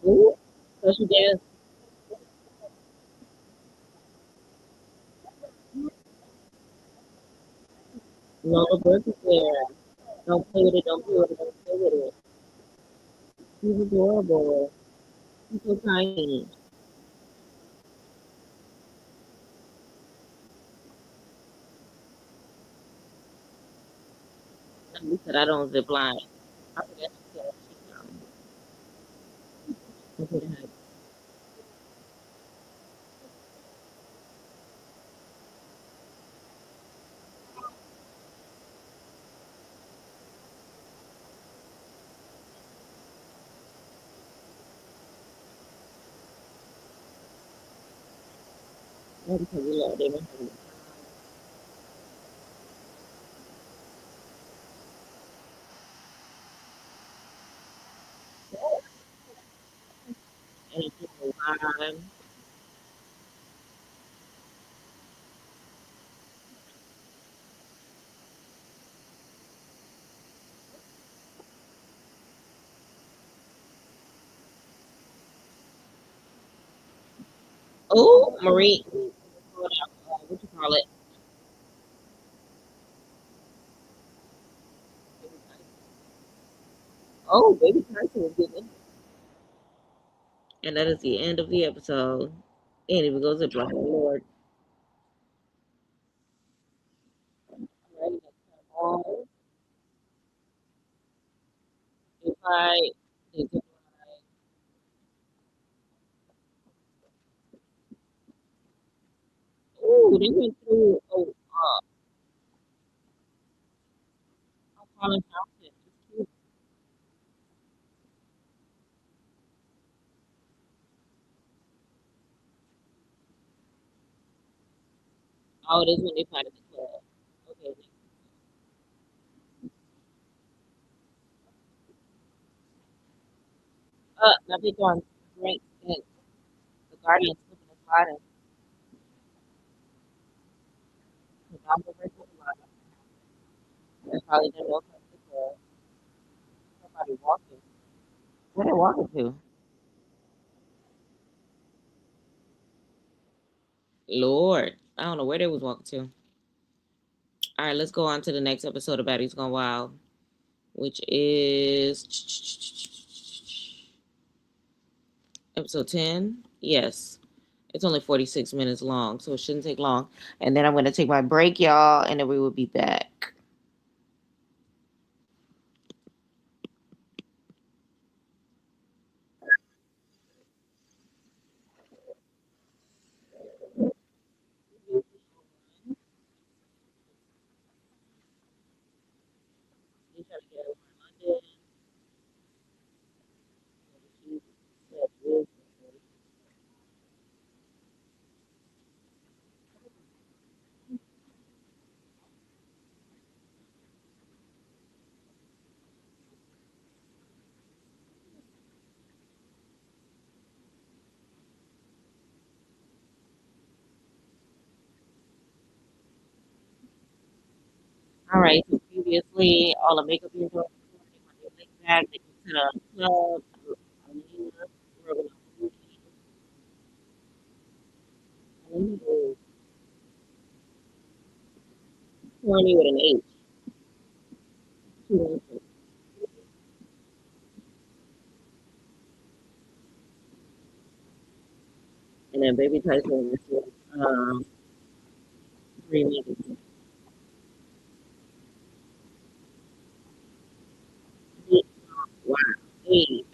ooh, so she danced. Lola Brooke is there. Don't play with it, don't play with it, don't play with it. She's adorable. She's so tiny. And we said I don't zip line. I forgot she said she. Yeah, because we love them. And it took a time. Oh, Marie, what you call it? Oh, baby Tyson was getting. And that is the end of the episode. And even goes up like, Lord, ready to come on. If I, oh, they went through. Oh, Colin Johnson. It's cute. Oh, it is when they fight at the club. Okay. Now they're doing great and the Guardians slipping and sliding. Ronaldo versus Ronaldo. They probably didn't know somebody walking. Where they walking to? Lord, I don't know where they was walking to. All right, let's go on to the next episode of Baddies Gone Wild, which is episode 10. Yes, it's only 46 minutes long, so it shouldn't take long. And then I'm going to take my break, y'all, and then we will be back. All right, so previously, all the makeup being done, they went back, they went to the club, Alina, Alina is 20 with an H. And then Baby Tyson is um, 3 minutes. Wow. Hey, hey,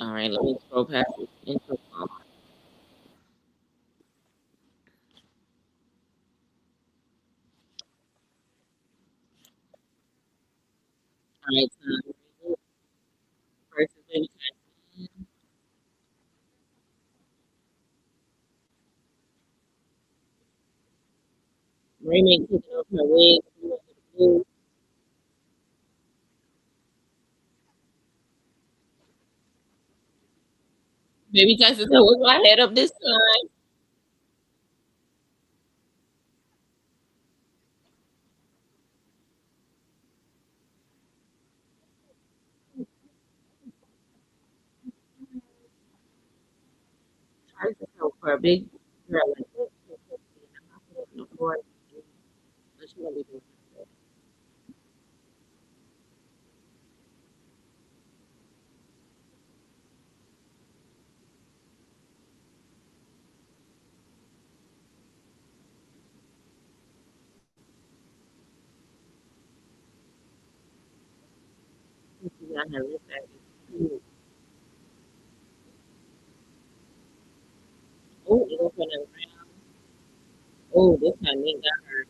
All right, let me scroll past this intro. All right, so first is Baby Tyson. Raymond taking off her wig. Baby Tyson said, "What's my head up this time?" Tyson said, "For a big girl like this, I'm not putting on the floor. But she gonna be doing that." She got her lip back. Oh, you gonna put it around? Oh, this time we ain't got her.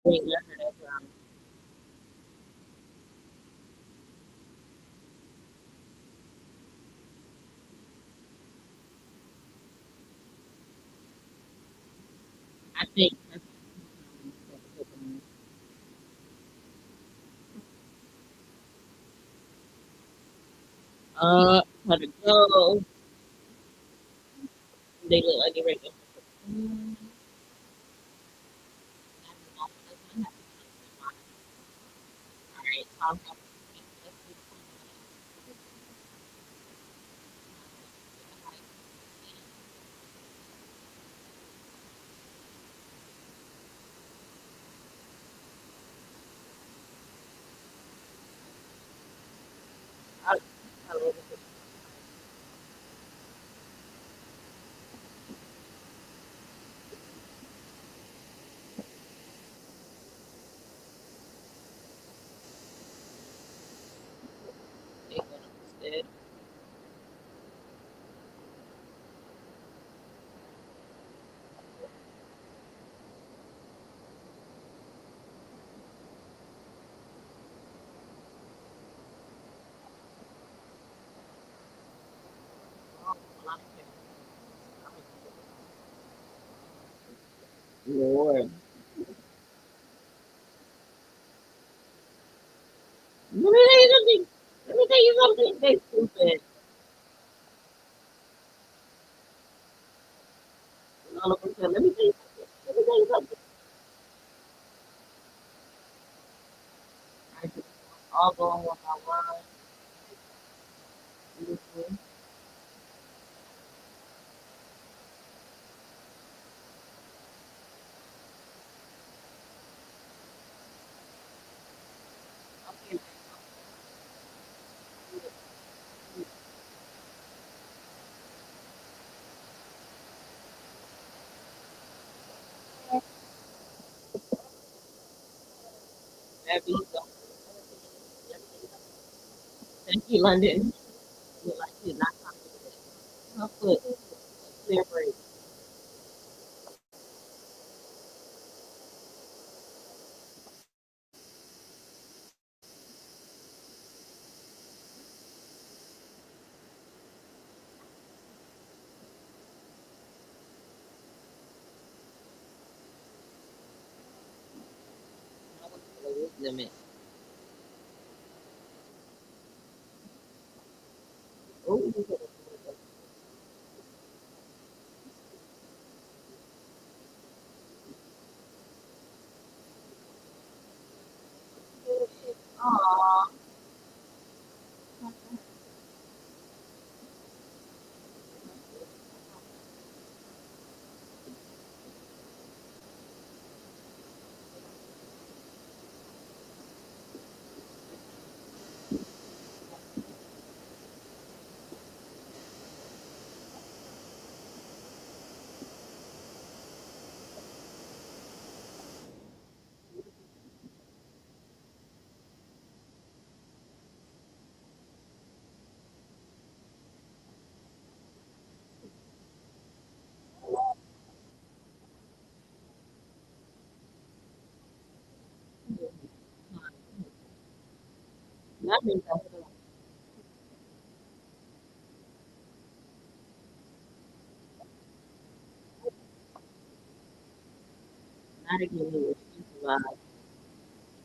We ain't got her that time. I think. How to go. They look like they're ready. Mm, alright, so I'm gonna I'll take one instead. Lord. Let me tell you something. Let me tell you something. They stupid. All of a sudden, let me tell you something. Let me tell you something. I just all going with my word. Mhm. Okay, maybe so. Thank you, London. You like it, not confident. Her foot, clear break. I was limit. Oh, aw. That means I feel not again. It was supervised.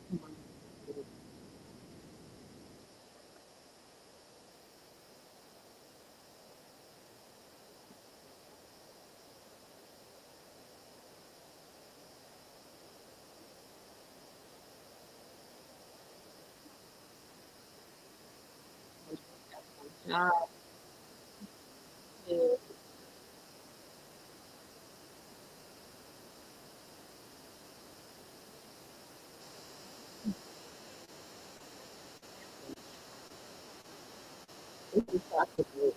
Come on. Job. This is possible.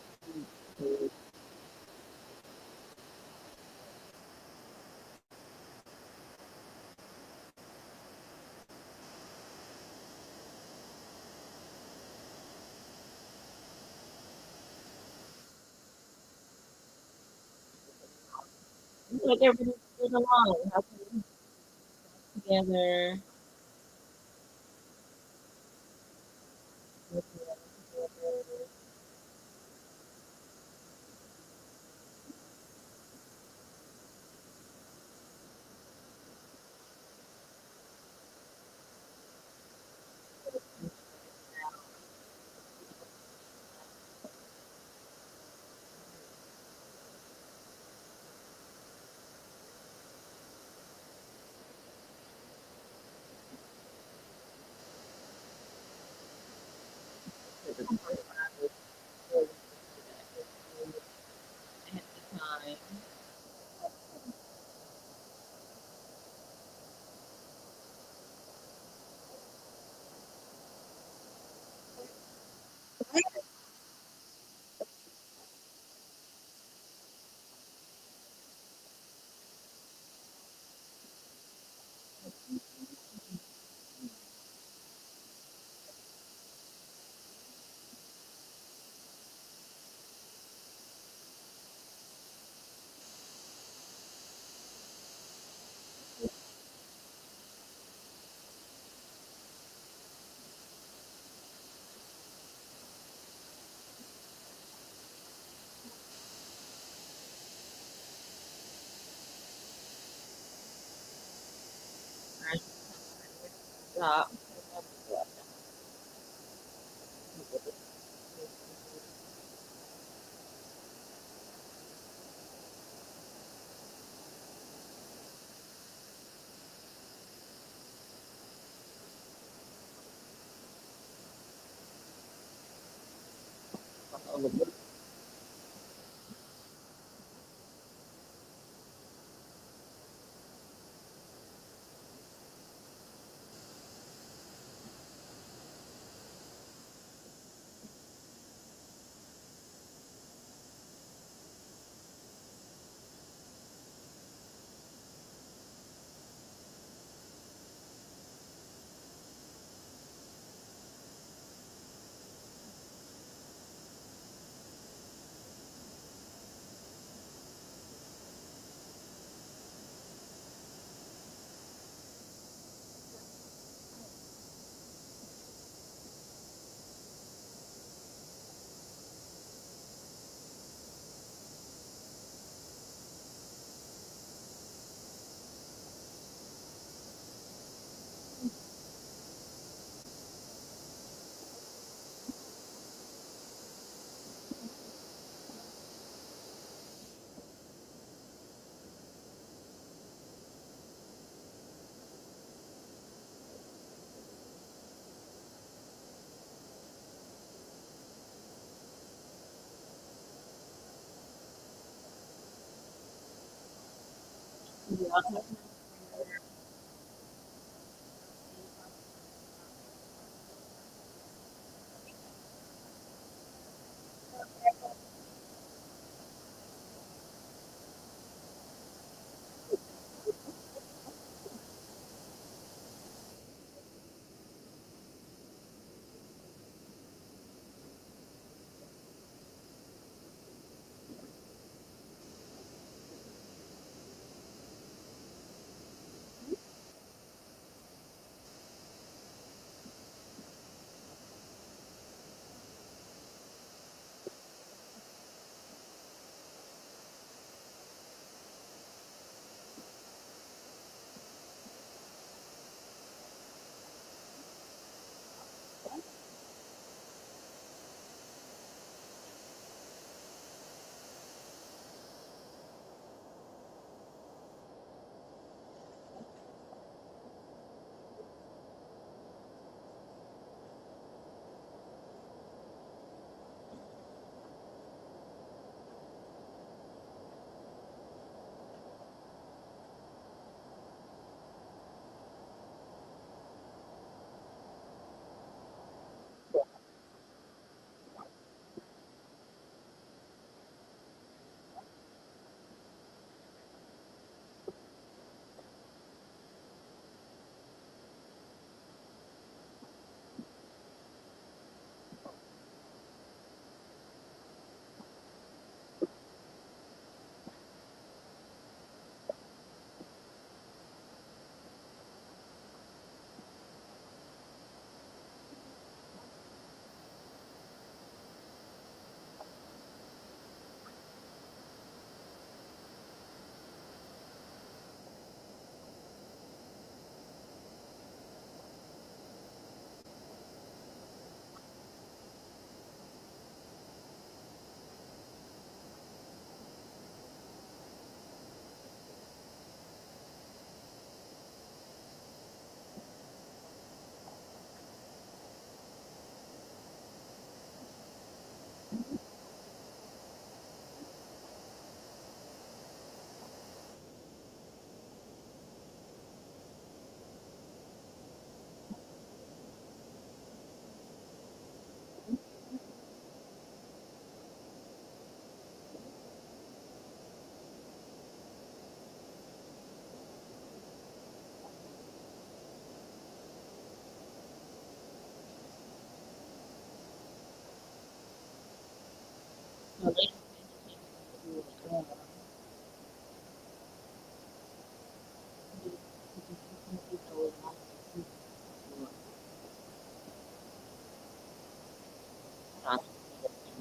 Like everybody's getting along. Helping together. Working together. Yeah.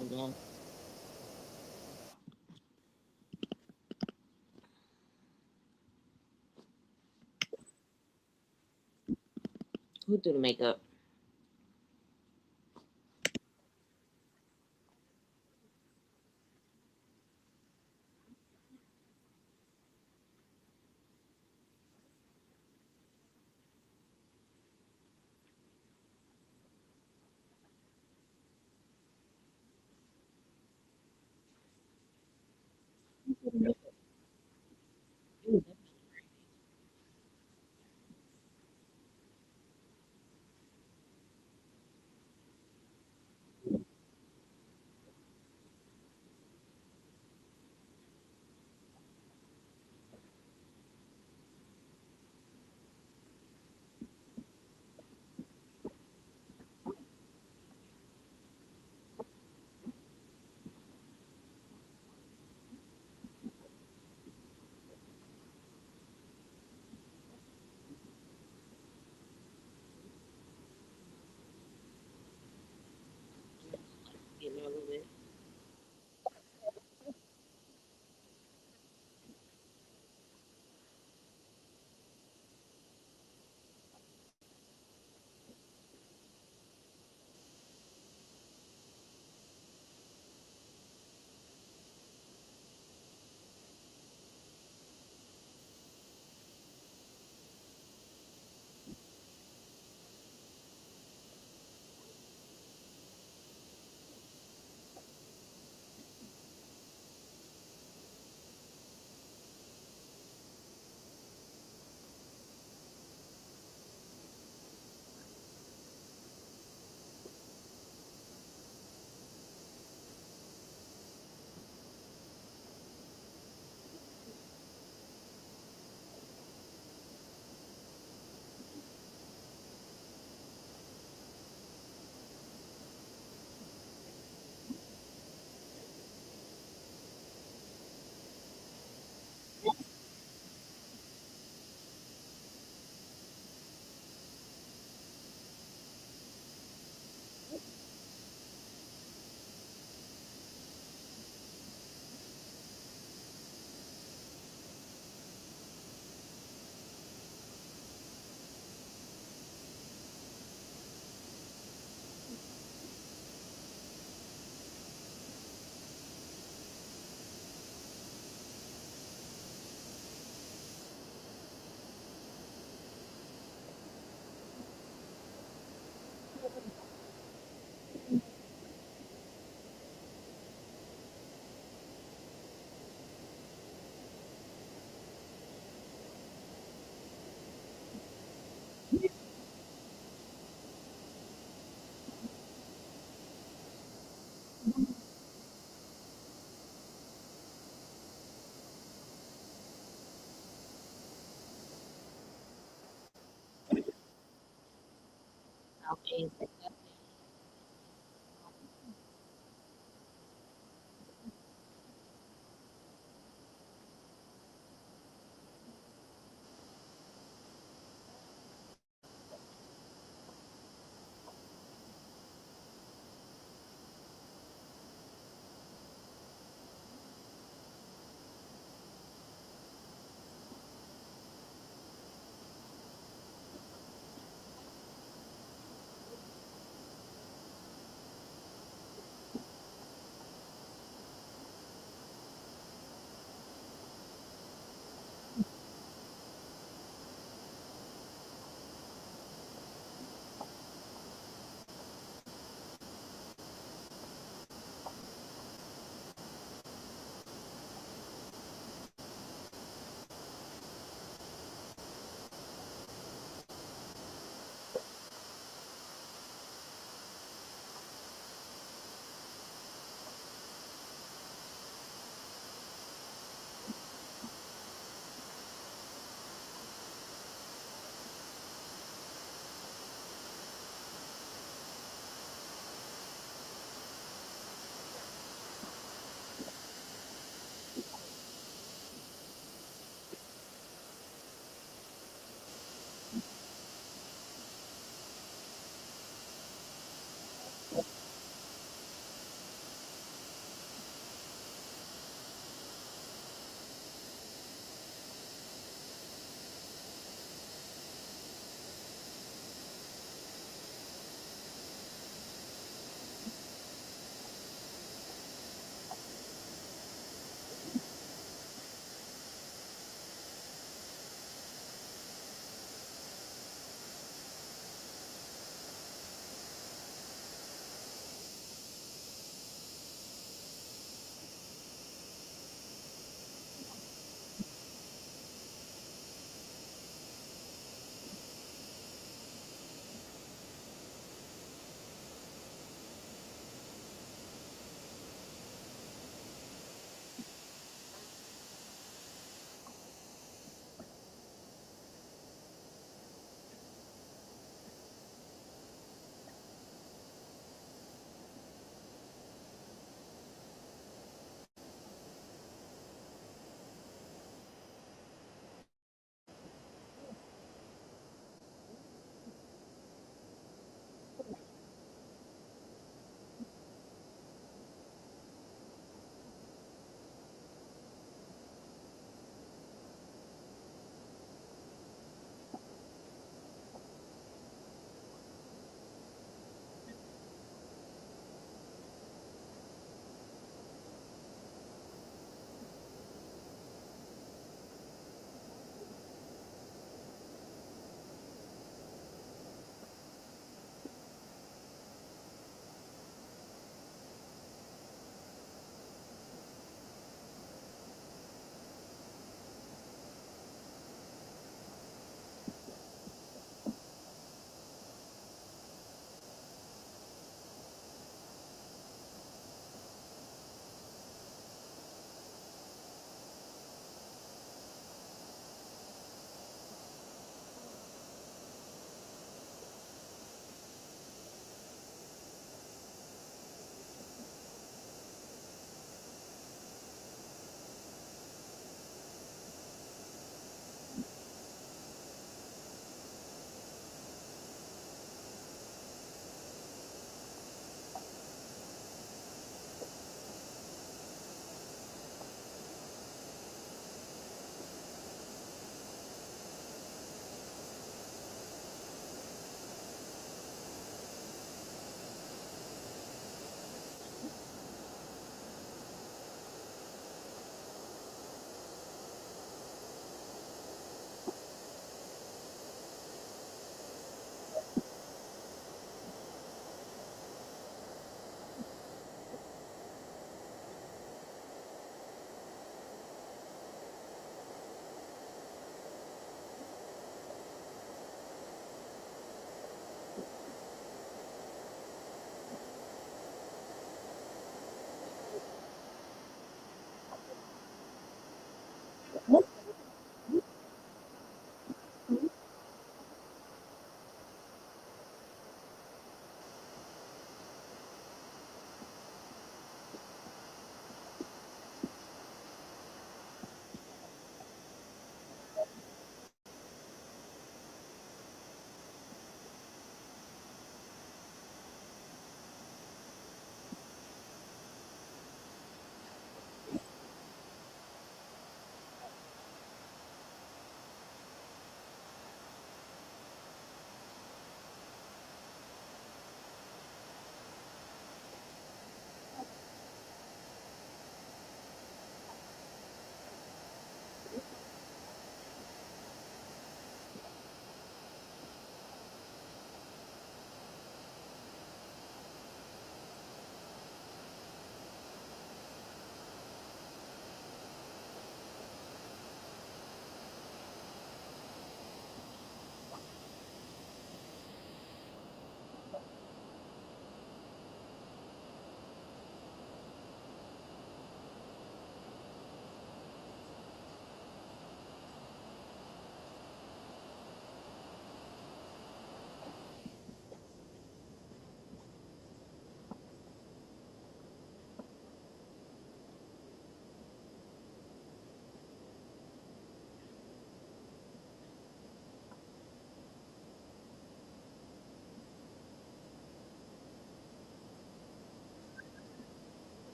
Again. Who do the makeup? Getting a little bit. Okay.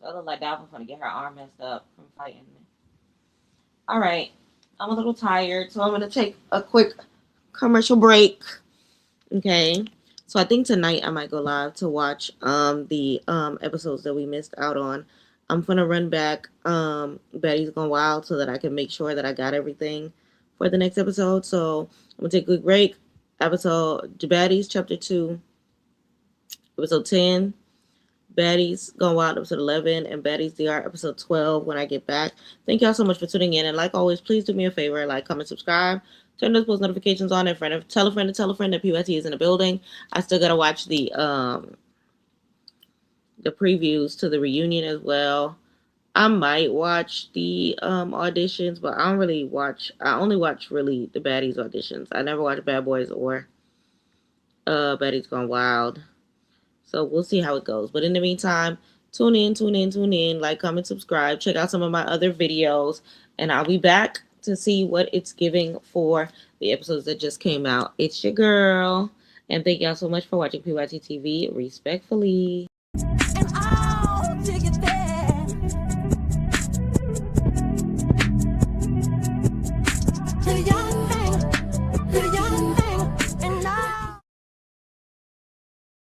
So it look like Dalvin's gonna get her arm messed up from fighting. All right, I'm a little tired, so I'm gonna take a quick commercial break. Okay. So I think tonight I might go live to watch the episodes that we missed out on. I'm gonna run back Betty's Gone Wild so that I can make sure that I got everything for the next episode. So I'm gonna take a quick break. Episode Baddies Chapter 2, Episode 10, Baddies Gone Wild Episode 11, and Baddies DR Episode 12 when I get back. Thank y'all so much for tuning in, and like always, please do me a favor, like, comment, subscribe, turn those post notifications on, and tell a friend that PYT is in the building. I still gotta watch the previews to the reunion as well. I might watch the auditions, but I don't really watch. I only watch really the Baddies auditions. I never watch Bad Boys or Baddies Gone Wild. So we'll see how it goes. But in the meantime, tune in, like, comment, subscribe, check out some of my other videos, and I'll be back to see what it's giving for the episodes that just came out. It's your girl, and thank y'all so much for watching PYT TV. Respectfully.